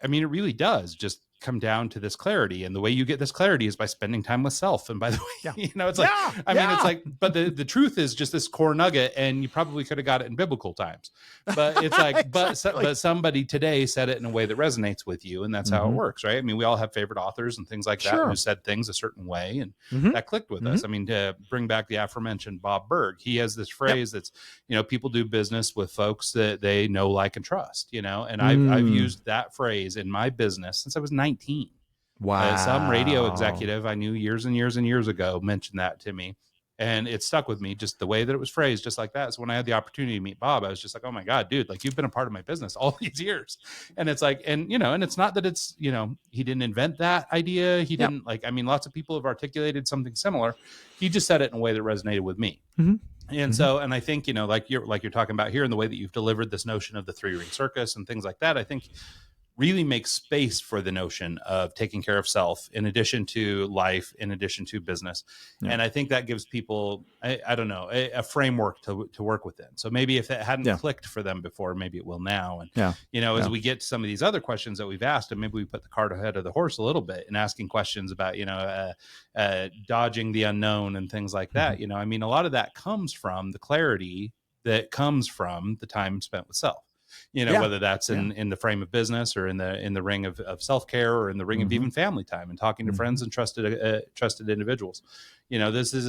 it really does just come down to this clarity. And the way you get this clarity is by spending time with self. And by the way, it's like, it's like, but the truth is just this core nugget and you probably could have got it in biblical times, but it's like, exactly. but somebody today said it in a way that resonates with you. And that's how it works. Right. We all have favorite authors and things like that who said things a certain way and that clicked with us. To bring back the aforementioned Bob Berg, he has this phrase that's, people do business with folks that they know, like, and trust, and I've used that phrase in my business since I was 19. Wow. Some radio executive I knew years and years and years ago mentioned that to me, and it stuck with me, just the way that it was phrased, just like that. So when I had the opportunity to meet Bob, I was just like, oh my God, dude, like you've been a part of my business all these years. And it's like, and it's not that it's, he didn't invent that idea. He didn't lots of people have articulated something similar. He just said it in a way that resonated with me. And so, and I think, like you're talking about here, and the way that you've delivered this notion of the 3-ring circus and things like that, I think really makes space for the notion of taking care of self in addition to life, in addition to business. Yeah. And I think that gives people, I don't know, a framework to work within. So maybe if it hadn't clicked for them before, maybe it will now. And, as we get to some of these other questions that we've asked, and maybe we put the cart ahead of the horse a little bit and asking questions about, dodging the unknown and things like that. A lot of that comes from the clarity that comes from the time spent with self. whether that's in the frame of business or in the ring of self-care or in the ring of even family time and talking to friends and trusted individuals. This is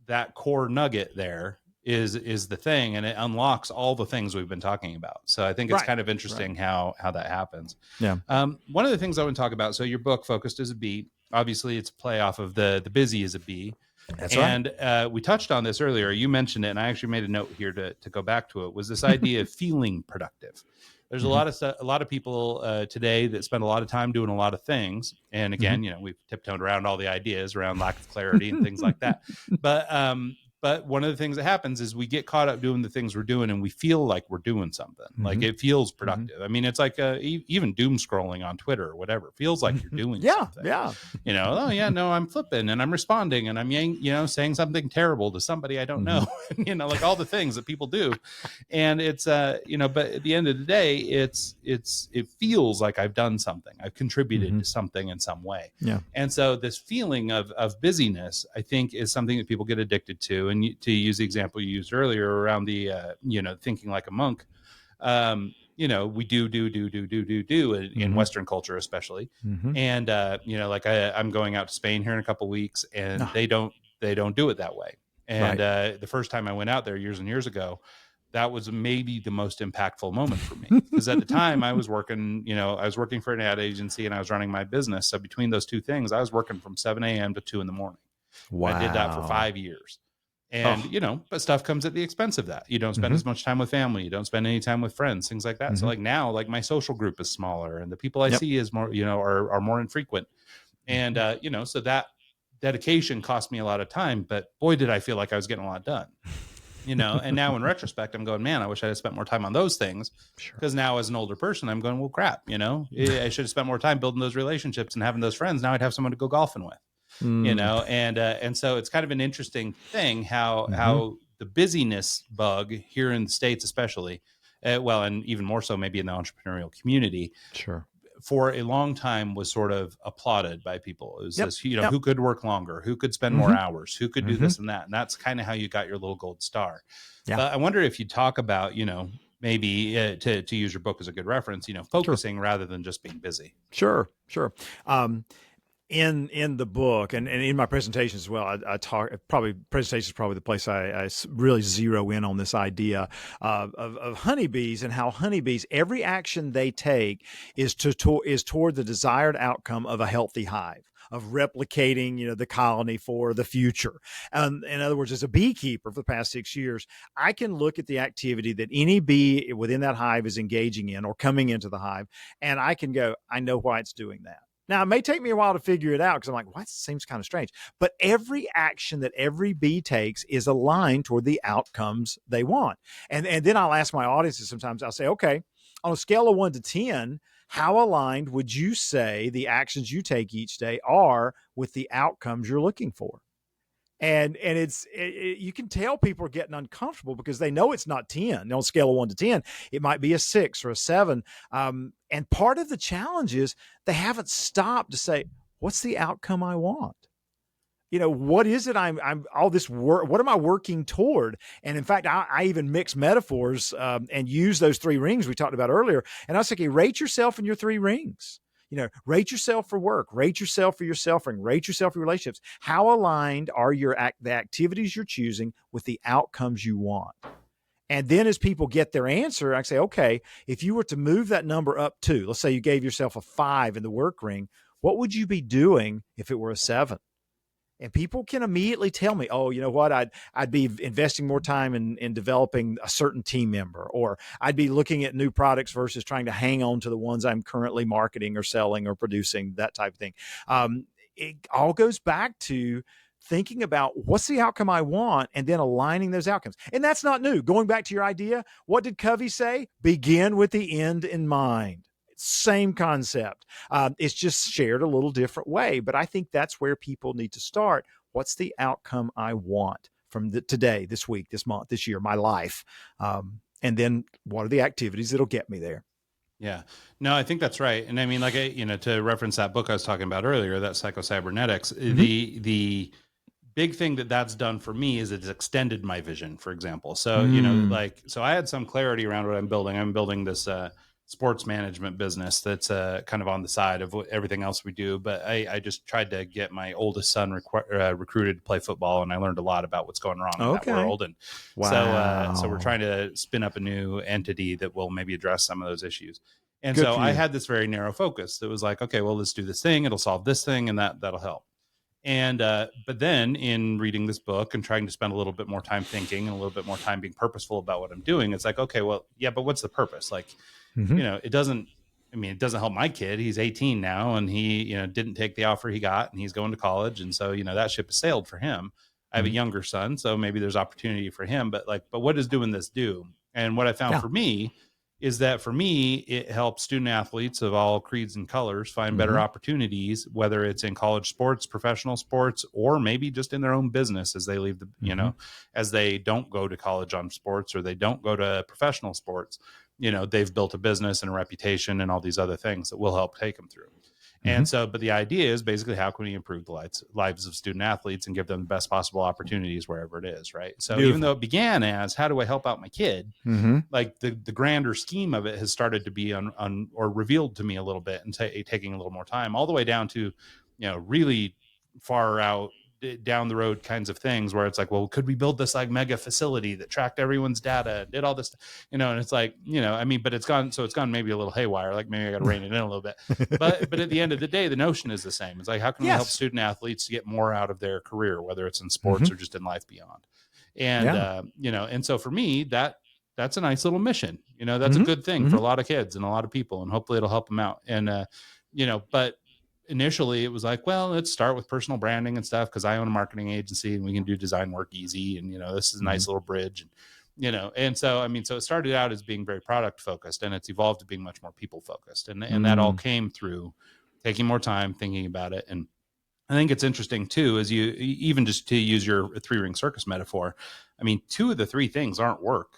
that core nugget there is the thing, and it unlocks all the things we've been talking about. So I think it's kind of interesting how that happens. Yeah. One of the things I want to talk about, so your book, Focused as a Bee, obviously it's a play off of the busy as a bee. That's right. And we touched on this earlier. You mentioned it, and I actually made a note here to go back to it, was this idea of feeling productive. There's a lot of people today that spend a lot of time doing a lot of things. And again, we've tiptoed around all the ideas around lack of clarity and things like that. But one of the things that happens is we get caught up doing the things we're doing and we feel like we're doing something, like it feels productive. I mean, it's like even doom scrolling on Twitter or whatever. It feels like you're doing something. Yeah. Oh yeah, no, I'm flipping and I'm responding and I'm, saying something terrible to somebody I don't know, like all the things that people do. And it's, but at the end of the day, it feels like I've done something. I've contributed to something in some way. Yeah. And so this feeling of busyness, I think, is something that people get addicted to. And to use the example you used earlier around the, thinking like a monk, we do in Western culture, especially. And, I'm going out to Spain here in a couple of weeks and they don't do it that way. And the first time I went out there years and years ago, that was maybe the most impactful moment for me, because at the time I was working for an ad agency and I was running my business. So between those two things, I was working from 7 a.m. to 2 a.m. Wow. I did that for 5 years. And, but stuff comes at the expense of that. You don't spend as much time with family. You don't spend any time with friends, things like that. So like now, like my social group is smaller and the people I see is more, are more infrequent. And, so that dedication cost me a lot of time, but boy, did I feel like I was getting a lot done, and now in retrospect, I'm going, man, I wish I had spent more time on those things. Because now as an older person, I'm going, well, crap, I should have spent more time building those relationships and having those friends. Now I'd have someone to go golfing with. And so it's kind of an interesting thing how the busyness bug here in the States, especially, and even more so maybe in the entrepreneurial community, for a long time was sort of applauded by people. It was this, who could work longer, who could spend more hours, who could do this and that. And that's kind of how you got your little gold star. But I wonder if you talk about, maybe to use your book as a good reference, focusing rather than just being busy. Sure. In the book and in my presentation as well, I talk, presentation is probably the place I really zero in on this idea of honeybees and how honeybees, every action they take is toward the desired outcome of a healthy hive, of replicating, the colony for the future. In other words, as a beekeeper for the past 6 years, I can look at the activity that any bee within that hive is engaging in or coming into the hive, and I can go, I know why it's doing that. Now, it may take me a while to figure it out because I'm like, well, that seems kind of strange. But every action that every bee takes is aligned toward the outcomes they want. And then I'll ask my audiences sometimes, I'll say, okay, on a scale of 1 to 10, how aligned would you say the actions you take each day are with the outcomes you're looking for? And you can tell people are getting uncomfortable because they know it's not 10. On a scale of 1 to 10, it might be a 6 or a 7. And part of the challenge is they haven't stopped to say, what's the outcome I want? What is it I'm all this work, what am I working toward? And in fact, I even mix metaphors and use those 3 rings we talked about earlier. And I was thinking, rate yourself in your 3 rings. Rate yourself for work, rate yourself for your self-ring, rate yourself for relationships. How aligned are the activities you're choosing with the outcomes you want? And then as people get their answer, I say, okay, if you were to move that number up 2, let's say you gave yourself a 5 in the work ring, what would you be doing if it were a 7? And people can immediately tell me, oh, you know what, I'd be investing more time in developing a certain team member, or I'd be looking at new products versus trying to hang on to the ones I'm currently marketing or selling or producing, that type of thing. It all goes back to thinking about what's the outcome I want and then aligning those outcomes. And that's not new. Going back to your idea, what did Covey say? Begin with the end in mind. Same concept. It's just shared a little different way, but I think that's where people need to start. What's the outcome I want from today, this week, this month, this year, my life? And then what are the activities that'll get me there? Yeah, no, I think that's right. And I mean, like, to reference that book I was talking about earlier, that Psycho-Cybernetics, the big thing that's done for me is it's extended my vision, for example. So, you know, like, so I had some clarity around what I'm building. I'm building this sports management business that's kind of on the side of everything else we do. But I just tried to get my oldest son recruited to play football, and I learned a lot about what's going on in that world. And so we're trying to spin up a new entity that will maybe address some of those issues. And Good so for I you. had this very narrow focus that was like, okay, well, let's do this thing. It'll solve this thing, and that'll help. And but then in reading this book and trying to spend a little bit more time thinking and a little bit more time being purposeful about what I'm doing, it's like, okay, well, yeah, but what's the purpose? Like, you know, it doesn't help my kid. He's 18 now, and he, you know, didn't take the offer he got, and he's going to college. And so, you know, that ship has sailed for him. I have a younger son, so maybe there's opportunity for him, but what does doing this do? And what I found for me is that for me, it helps student athletes of all creeds and colors find better opportunities, whether it's in college sports, professional sports, or maybe just in their own business as they leave the, you know, as they don't go to college on sports or they don't go to professional sports, you know, they've built a business and a reputation and all these other things that will help take them through. And so, but the idea is basically how can we improve the lives of student athletes and give them the best possible opportunities wherever it is, right? So even though it began as how do I help out my kid, like the grander scheme of it has started to be on or revealed to me a little bit and taking a little more time, all the way down to, you know, really far out down the road kinds of things where it's like, well, could we build this like mega facility that tracked everyone's data, did all this, you know, and it's like, you know, I mean, but it's gone maybe a little haywire, like maybe I got to rein it in a little bit, but at the end of the day, the notion is the same. It's like, how can we help student athletes to get more out of their career, whether it's in sports or just in life beyond? And, you know, and so for me, that's a nice little mission, you know, that's a good thing for a lot of kids and a lot of people, and hopefully it'll help them out. And, you know, but initially it was like, well, let's start with personal branding and stuff, because I own a marketing agency and we can do design work easy. And, you know, this is a nice little bridge. And, you know, and so, I mean, so it started out as being very product focused, and it's evolved to being much more people focused. And that all came through taking more time, thinking about it. And I think it's interesting too, is you, even just to use your 3-ring circus metaphor, I mean, 2 of the 3 things aren't work.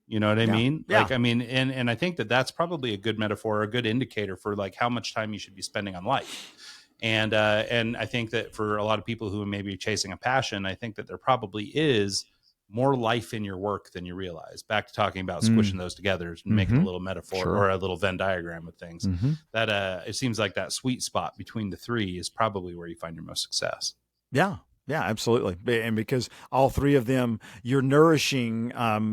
You know what I mean? Like, I mean, and I think that's probably a good metaphor, a good indicator for like how much time you should be spending on life. And I think that for a lot of people who may be chasing a passion, I think that there probably is more life in your work than you realize. Back to talking about squishing those together and making a little metaphor or a little Venn diagram of things. That it seems like that sweet spot between the 3 is probably where you find your most success. Yeah. Yeah, absolutely. And because all 3 of them, you're nourishing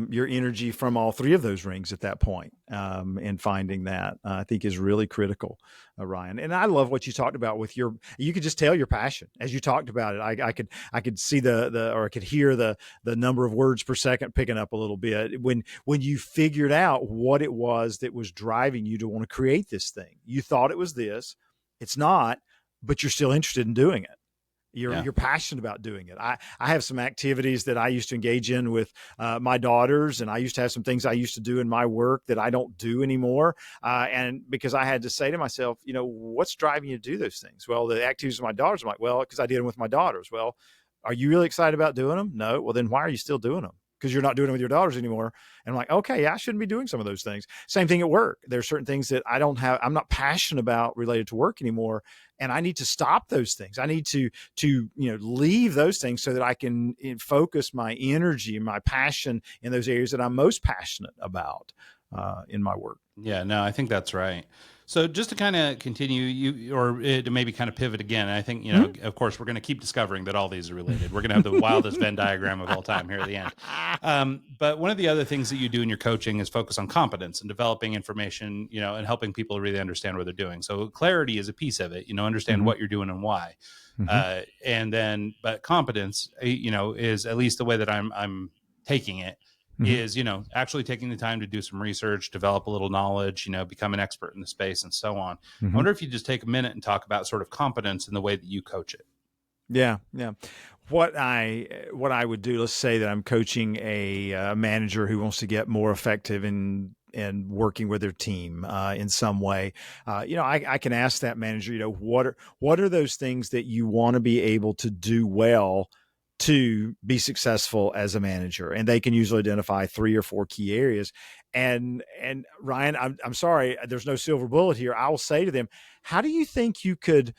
your energy from all 3 of those rings at that point. And finding that, I think, is really critical, Ryan. And I love what you talked about with you could just tell your passion as you talked about it. I could see or I could hear the number of words per second picking up a little bit when you figured out what it was that was driving you to want to create this thing. You thought it was this, it's not, but you're still interested in doing it. You're passionate about doing it. I have some activities that I used to engage in with my daughters, and I used to have some things I used to do in my work that I don't do anymore. And because I had to say to myself, you know, what's driving you to do those things? Well, the activities with my daughters, I'm like, well, because I did them with my daughters. Well, are you really excited about doing them? No. Well, then why are you still doing them? Because you're not doing it with your daughters anymore. And I'm like, okay, yeah, I shouldn't be doing some of those things. Same thing at work. There's certain things that I'm not passionate about related to work anymore. And I need to stop those things. I need to, you know, leave those things so that I can focus my energy and my passion in those areas that I'm most passionate about in my work. Yeah, no, I think that's right. So just to kind of continue, to maybe kind of pivot again, I think, you know, of course, we're going to keep discovering that all these are related. We're going to have the wildest Venn diagram of all time here at the end. But one of the other things that you do in your coaching is focus on competence and developing information, you know, and helping people really understand what they're doing. So clarity is a piece of it, you know, understand what you're doing and why. And then, but competence, you know, is at least the way that I'm taking it. Is, you know, actually taking the time to do some research, develop a little knowledge, you know, become an expert in the space and so on. I wonder if you just take a minute and talk about sort of competence in the way that you coach it. Yeah. What I would do, let's say that I'm coaching a manager who wants to get more effective in working with their team in some way. You know, I can ask that manager, you know, what are those things that you want to be able to do well to be successful as a manager? And they can usually identify 3 or 4 key areas. And Ryan, I'm sorry, there's no silver bullet here. I will say to them, how do you think you could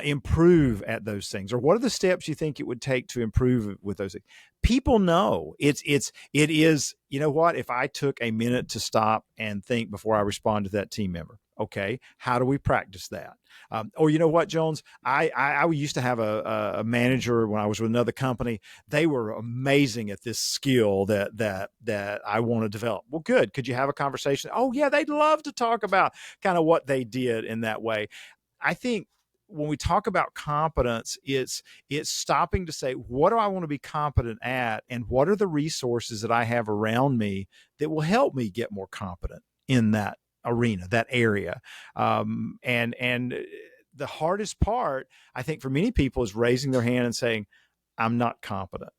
improve at those things? Or what are the steps you think it would take to improve with those things? People know it is, you know what, if I took a minute to stop and think before I respond to that team member, okay, how do we practice that? Or you know what, Jones, I used to have a manager when I was with another company. They were amazing at this skill that I want to develop. Well, good. Could you have a conversation? Oh yeah, they'd love to talk about kind of what they did in that way. I think when we talk about competence, it's stopping to say, what do I want to be competent at? And what are the resources that I have around me that will help me get more competent in that arena, that area? And the hardest part, I think, for many people is raising their hand and saying, I'm not competent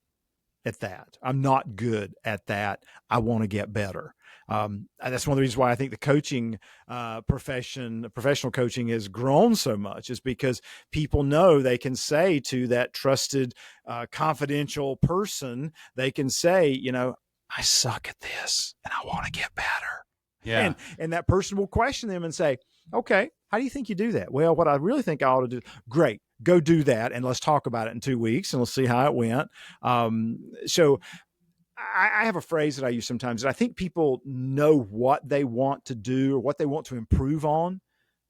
at that. I'm not good at that. I want to get better. That's one of the reasons why I think the coaching professional coaching has grown so much, is because people know they can say to that trusted, confidential person, they can say, you know, I suck at this and I want to get better. Yeah. And that person will question them and say, okay, how do you think you do that? Well, what I really think I ought to do, great, go do that. And let's talk about it in 2 weeks and let's see how it went. So I have a phrase that I use sometimes, and I think people know what they want to do or what they want to improve on.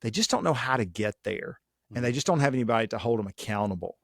They just don't know how to get there. And they just don't have anybody to hold them accountable.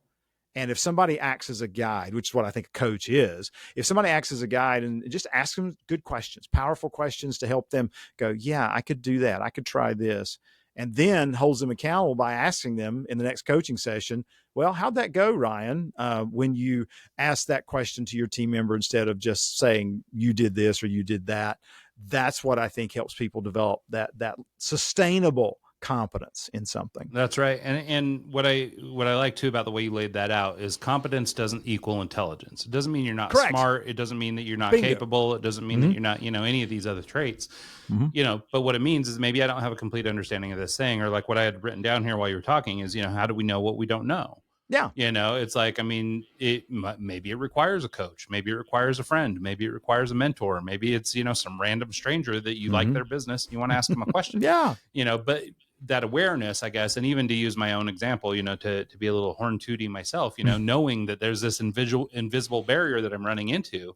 And if somebody acts as a guide, which is what I think a coach is, if somebody acts as a guide and just ask them good questions, powerful questions to help them go, yeah, I could do that. I could try this. And then holds them accountable by asking them in the next coaching session, well, how'd that go, Ryan, when you asked that question to your team member instead of just saying you did this or you did that? That's what I think helps people develop that sustainable competence in something. That's right. And what I like too about the way you laid that out is competence doesn't equal intelligence. It doesn't mean you're not Correct. smart. It doesn't mean that you're not Bingo. capable. It doesn't mean that you're not, any of these other traits, but what it means is maybe I don't have a complete understanding of this thing, or like what I had written down here while you were talking is, how do we know what we don't know? Yeah. It's like, maybe it requires a coach. Maybe it requires a friend. Maybe it requires a mentor. Maybe it's, some random stranger that you like their business. You want to ask them a question. Yeah. But that awareness, I guess, and even to use my own example, to be a little horn tooty myself, knowing that there's this invisible barrier that I'm running into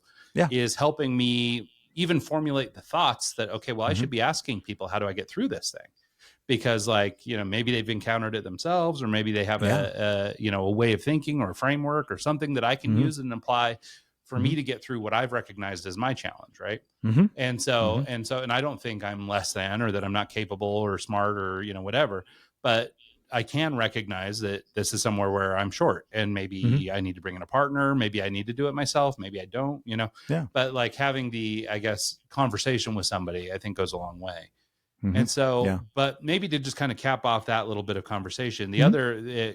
is helping me even formulate the thoughts that, okay, well, I should be asking people, how do I get through this thing? Because maybe they've encountered it themselves, or maybe they have a way of thinking or a framework or something that I can use and apply for me to get through what I've recognized as my challenge. Right. And so, and I don't think I'm less than, or that I'm not capable or smart or, whatever, but I can recognize that this is somewhere where I'm short, and maybe I need to bring in a partner. Maybe I need to do it myself. Maybe I don't, but like having the, I guess, conversation with somebody, I think goes a long way. And so, but maybe to just kind of cap off that little bit of conversation, the other,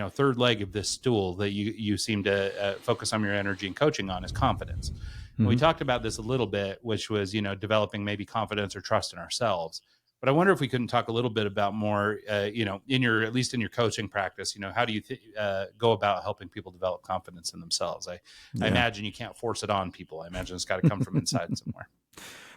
third leg of this stool that you seem to focus on your energy and coaching on is confidence. And we talked about this a little bit, which was, developing maybe confidence or trust in ourselves. But I wonder if we couldn't talk a little bit about more, at least in your coaching practice, how do you go about helping people develop confidence in themselves? I imagine you can't force it on people. I imagine it's got to come from inside somewhere.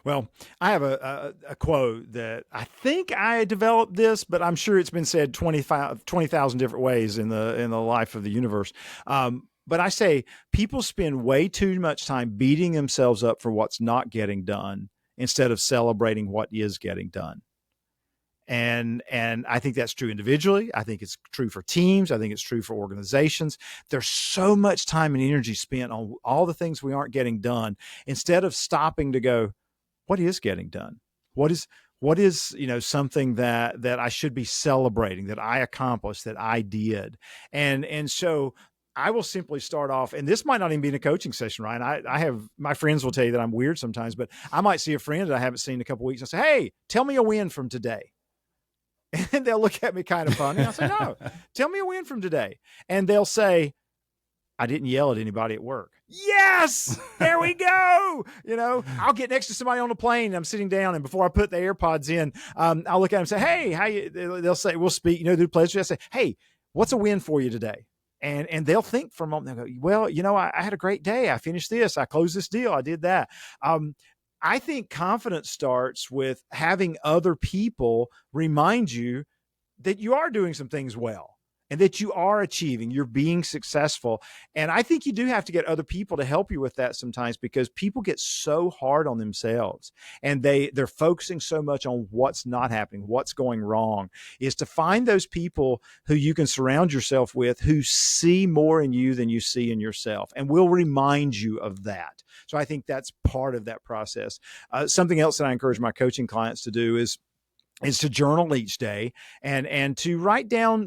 Well, I have a quote that I think I developed this, but I'm sure it's been said 20,000 different ways in the life of the universe. But I say people spend way too much time beating themselves up for what's not getting done instead of celebrating what is getting done. And I think that's true individually. I think it's true for teams. I think it's true for organizations. There's so much time and energy spent on all the things we aren't getting done instead of stopping to go, what is getting done? What is something that I should be celebrating, that I accomplished, that I did. And so I will simply start off, and this might not even be in a coaching session, Ryan. I have, my friends will tell you that I'm weird sometimes, but I might see a friend that I haven't seen in a couple of weeks and say, hey, tell me a win from today. And they'll look at me kind of funny. I'll say, no, tell me a win from today. And they'll say, I didn't yell at anybody at work. Yes, there we go. I'll get next to somebody on the plane. And I'm sitting down, and before I put the AirPods in, I'll look at them and say, hey, how you? They'll say, we'll speak, do pleasure. I say, hey, what's a win for you today? And they'll think for a moment. They'll go, well, I had a great day. I finished this. I closed this deal. I did that. I think confidence starts with having other people remind you that you are doing some things well, and that you are achieving, you're being successful. And I think you do have to get other people to help you with that sometimes, because people get so hard on themselves, and they're focusing so much on what's not happening, what's going wrong. Is to find those people who you can surround yourself with, who see more in you than you see in yourself, and will remind you of that. So I think that's part of that process. Something else that I encourage my coaching clients to do is to journal each day, and to write down,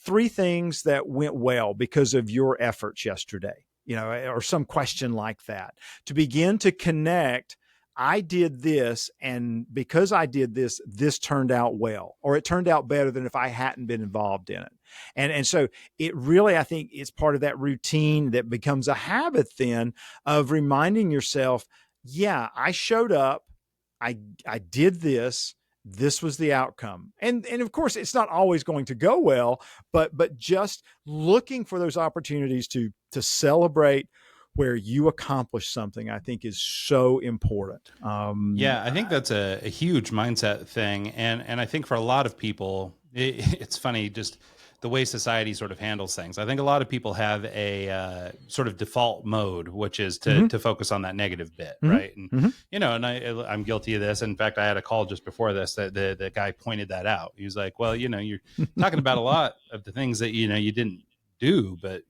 3 things that went well because of your efforts yesterday, or some question like that, to begin to connect. I did this, and because I did this, this turned out well, or it turned out better than if I hadn't been involved in it. And so it really, I think it's part of that routine that becomes a habit then, of reminding yourself, yeah, I showed up, I did this. This was the outcome. And of course, it's not always going to go well, but just looking for those opportunities to celebrate where you accomplish something, I think is so important. Yeah, I think that's a huge mindset thing. And I think for a lot of people, it's funny, just the way society sort of handles things. I think a lot of people have a sort of default mode, which is to focus on that negative bit, right? And and I'm guilty of this. In fact, I had a call just before this that the guy pointed that out. He was like, "Well, you're talking about a lot of the things that you didn't do, but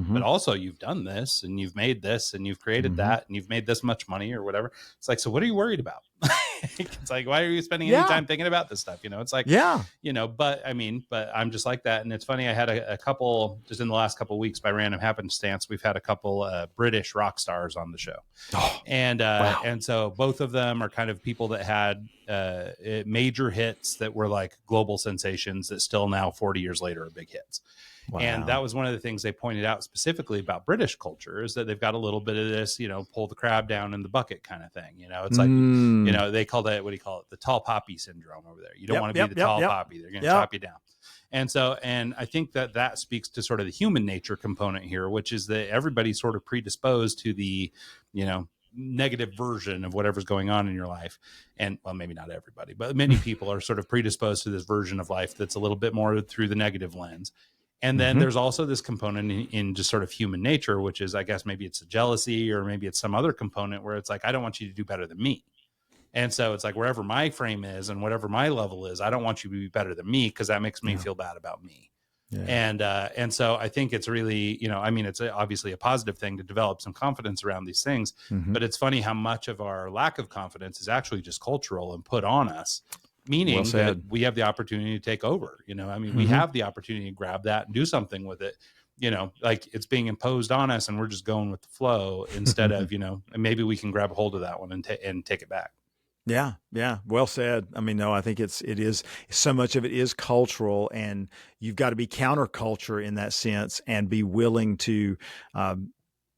but also you've done this, and you've made this, and you've created that, and you've made this much money or whatever." It's like, so what are you worried about? It's like, why are you spending any time thinking about this stuff? It's like, but I'm just like that. And it's funny, I had a couple, just in the last couple of weeks, by random happenstance, we've had a couple British rock stars on the show. And so both of them are kind of people that had major hits that were like global sensations that still now 40 years later are big hits. Wow. And that was one of the things they pointed out specifically about British culture, is that they've got a little bit of this, pull the crab down in the bucket kind of thing. It's like, they call that, what do you call it? The tall poppy syndrome over there. You don't want to be the tall poppy. They're going to chop you down. And so, and I think that speaks to sort of the human nature component here, which is that everybody's sort of predisposed to the, negative version of whatever's going on in your life. And well, maybe not everybody, but many people are sort of predisposed to this version of life that's a little bit more through the negative lens. And then there's also this component in just sort of human nature, which is, I guess, maybe it's a jealousy, or maybe it's some other component where it's like, I don't want you to do better than me. And so it's like, wherever my frame is and whatever my level is, I don't want you to be better than me, because that makes me feel bad about me. Yeah. And so I think it's really, it's obviously a positive thing to develop some confidence around these things, but it's funny how much of our lack of confidence is actually just cultural and put on us. Meaning that we have the opportunity to take over, we have the opportunity to grab that and do something with it, like it's being imposed on us, and we're just going with the flow instead of, and maybe we can grab a hold of that one and take it back. Yeah. Yeah. Well said. No, I think it is so much of it is cultural, and you've got to be counterculture in that sense, and be willing to,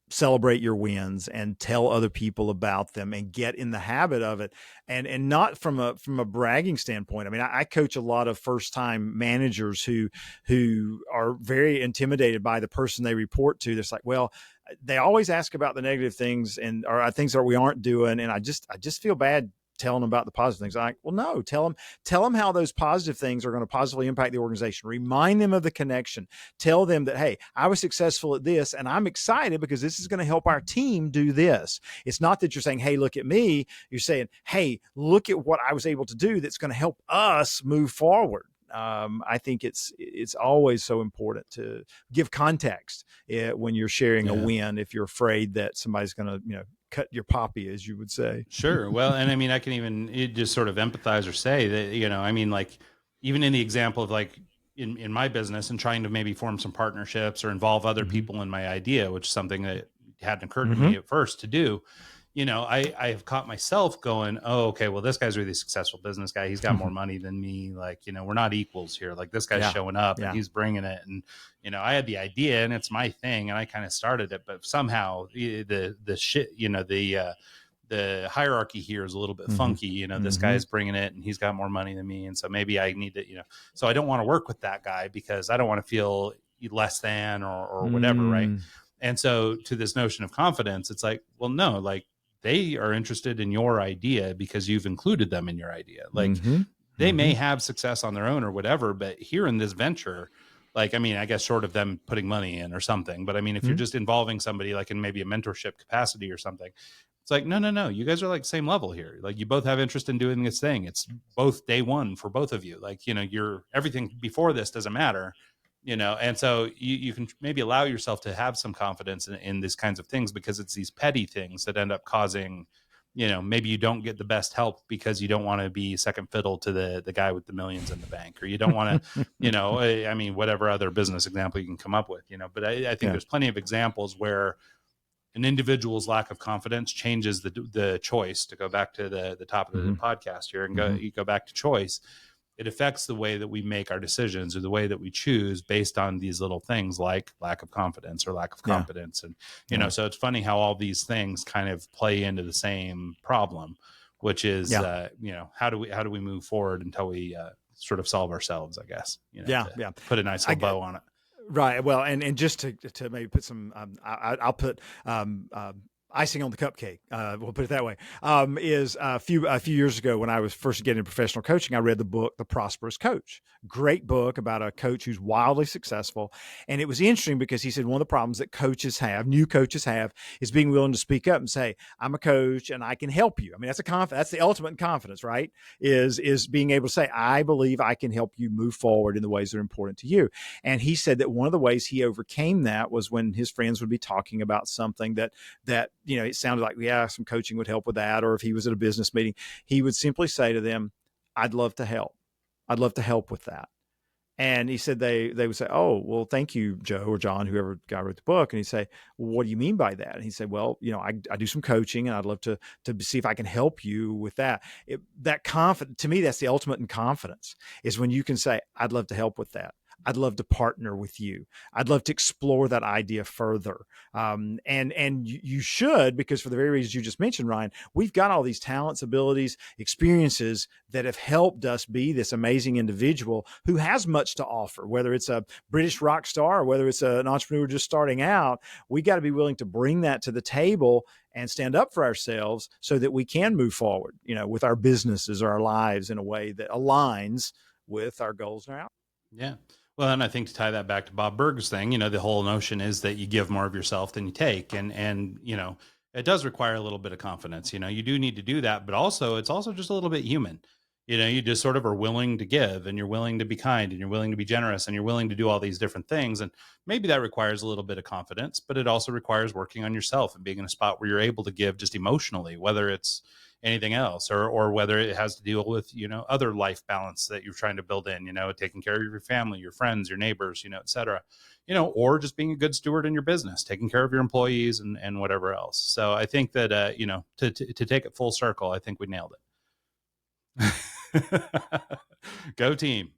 celebrate your wins and tell other people about them, and get in the habit of it, and not from a bragging standpoint. I coach a lot of first time managers who are very intimidated by the person they report to. It's like, well, they always ask about the negative things or things that we aren't doing, and I just feel bad telling them about the positive things. I'm like, well, no, tell them how those positive things are going to positively impact the organization. Remind them of the connection. Tell them that, hey, I was successful at this, and I'm excited because this is going to help our team do this. It's not that you're saying, hey, look at me. You're saying, hey, look at what I was able to do that's going to help us move forward. I think it's always so important to give context when you're sharing a win, if you're afraid that somebody's going to, cut your poppy, as you would say. Sure. Well, and I can even just sort of empathize or say that, like even in the example of like in my business and trying to maybe form some partnerships or involve other people in my idea, which is something that hadn't occurred to me at first to do. I have caught myself going, oh, okay, well, this guy's a really successful business guy. He's got more money than me. Like, we're not equals here. Like, this guy's showing up and he's bringing it. And, I had the idea and it's my thing and I kind of started it, but somehow the shit, the hierarchy here is a little bit funky. This guy's bringing it and he's got more money than me. And so maybe I need to, so I don't want to work with that guy because I don't want to feel less than or whatever. Right. And so to this notion of confidence, it's like, well, no, like, they are interested in your idea because you've included them in your idea. Like they may have success on their own or whatever, but here in this venture, Like, I mean, I guess short of them putting money in or something, but I mean, if you're just involving somebody like in maybe a mentorship capacity or something, it's like, no, you guys are like same level here. Like you both have interest in doing this thing. It's both day one for both of you. Like, you're everything before this doesn't matter, and so you can maybe allow yourself to have some confidence in these kinds of things, because it's these petty things that end up causing, maybe you don't get the best help because you don't want to be second fiddle to the guy with the millions in the bank, or you don't want to, I mean, whatever other business example you can come up with, but I think there's plenty of examples where an individual's lack of confidence changes the choice, to go back to the top of the podcast here and you go back to choice. It affects the way that we make our decisions or the way that we choose based on these little things like lack of confidence or lack of competence. And, so it's funny how all these things kind of play into the same problem, which is, how do we move forward until we sort of solve ourselves, I guess, put a nice little bow on it. Right. Well, and just to maybe put some, I'll put icing on the cupcake. We'll put it that way. Is a few years ago when I was first getting into professional coaching, I read the book, The Prosperous Coach. Great book about a coach who's wildly successful. And it was interesting because he said one of the problems that new coaches have, is being willing to speak up and say, I'm a coach and I can help you. I mean, that's the ultimate in confidence, right? Is being able to say, I believe I can help you move forward in the ways that are important to you. And he said that one of the ways he overcame that was when his friends would be talking about something that it sounded like, some coaching would help with that. Or if he was at a business meeting, he would simply say to them, I'd love to help. I'd love to help with that. And he said they would say, oh, well, thank you, Joe or John, whoever guy wrote the book. And he'd say, well, what do you mean by that? And he'd say, well, I do some coaching and I'd love to see if I can help you with that. To me, that's the ultimate in confidence, is when you can say, I'd love to help with that. I'd love to partner with you. I'd love to explore that idea further. And you should, because for the very reasons you just mentioned, Ryan, we've got all these talents, abilities, experiences that have helped us be this amazing individual who has much to offer, whether it's a British rock star or whether it's an entrepreneur just starting out. We got to be willing to bring that to the table and stand up for ourselves so that we can move forward, with our businesses or our lives in a way that aligns with our goals and our outcomes. Yeah. Well, and I think to tie that back to Bob Burg's thing, the whole notion is that you give more of yourself than you take. And it does require a little bit of confidence. You do need to do that, but also it's also just a little bit human. You just sort of are willing to give, and you're willing to be kind, and you're willing to be generous, and you're willing to do all these different things. And maybe that requires a little bit of confidence, but it also requires working on yourself and being in a spot where you're able to give just emotionally, whether it's anything else, or whether it has to deal with, other life balance that you're trying to build in, taking care of your family, your friends, your neighbors, et cetera, or just being a good steward in your business, taking care of your employees and whatever else. So I think that, to take it full circle, I think we nailed it. Go team.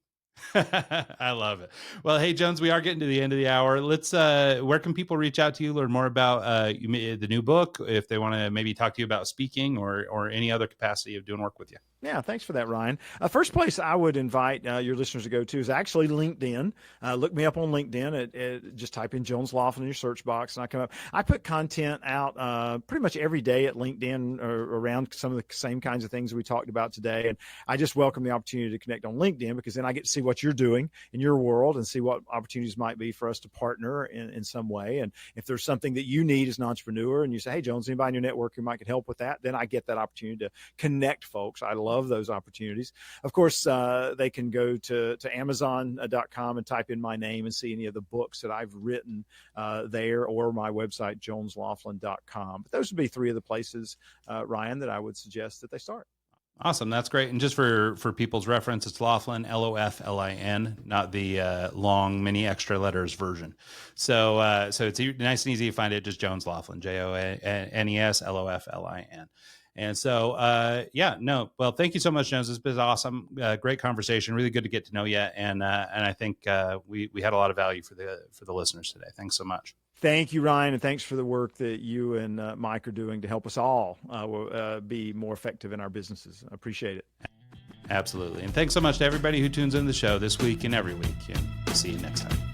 I love it. Well, hey, Jones, we are getting to the end of the hour. Let's, where can people reach out to you, learn more about the new book, if they want to maybe talk to you about speaking or any other capacity of doing work with you? Yeah, thanks for that, Ryan. First place I would invite your listeners to go to is actually LinkedIn. Look me up on LinkedIn. Just type in Jones Loflin in your search box, and I come up. I put content out pretty much every day at LinkedIn around some of the same kinds of things we talked about today. And I just welcome the opportunity to connect on LinkedIn, because then I get to see what you're doing in your world and see what opportunities might be for us to partner in some way. And if there's something that you need as an entrepreneur and you say, hey, Jones, anybody in your network who might can help with that, then I get that opportunity to connect folks. I love those opportunities. Of course, they can go to Amazon.com and type in my name and see any of the books that I've written there, or my website, jonesloflin.com. But those would be three of the places, Ryan, that I would suggest that they start. Awesome. That's great. And just for people's reference, it's Loflin, Loflin, not the long, many extra letters version. So it's nice and easy to find it. Just Jones Loflin, Jones Loflin. And so, well, thank you so much, Jones. It's been awesome. Great conversation. Really good to get to know you. And I think we had a lot of value for the listeners today. Thanks so much. Thank you, Ryan, and thanks for the work that you and Mike are doing to help us all be more effective in our businesses. I appreciate it. Absolutely. And thanks so much to everybody who tunes in the show this week and every week. And see you next time.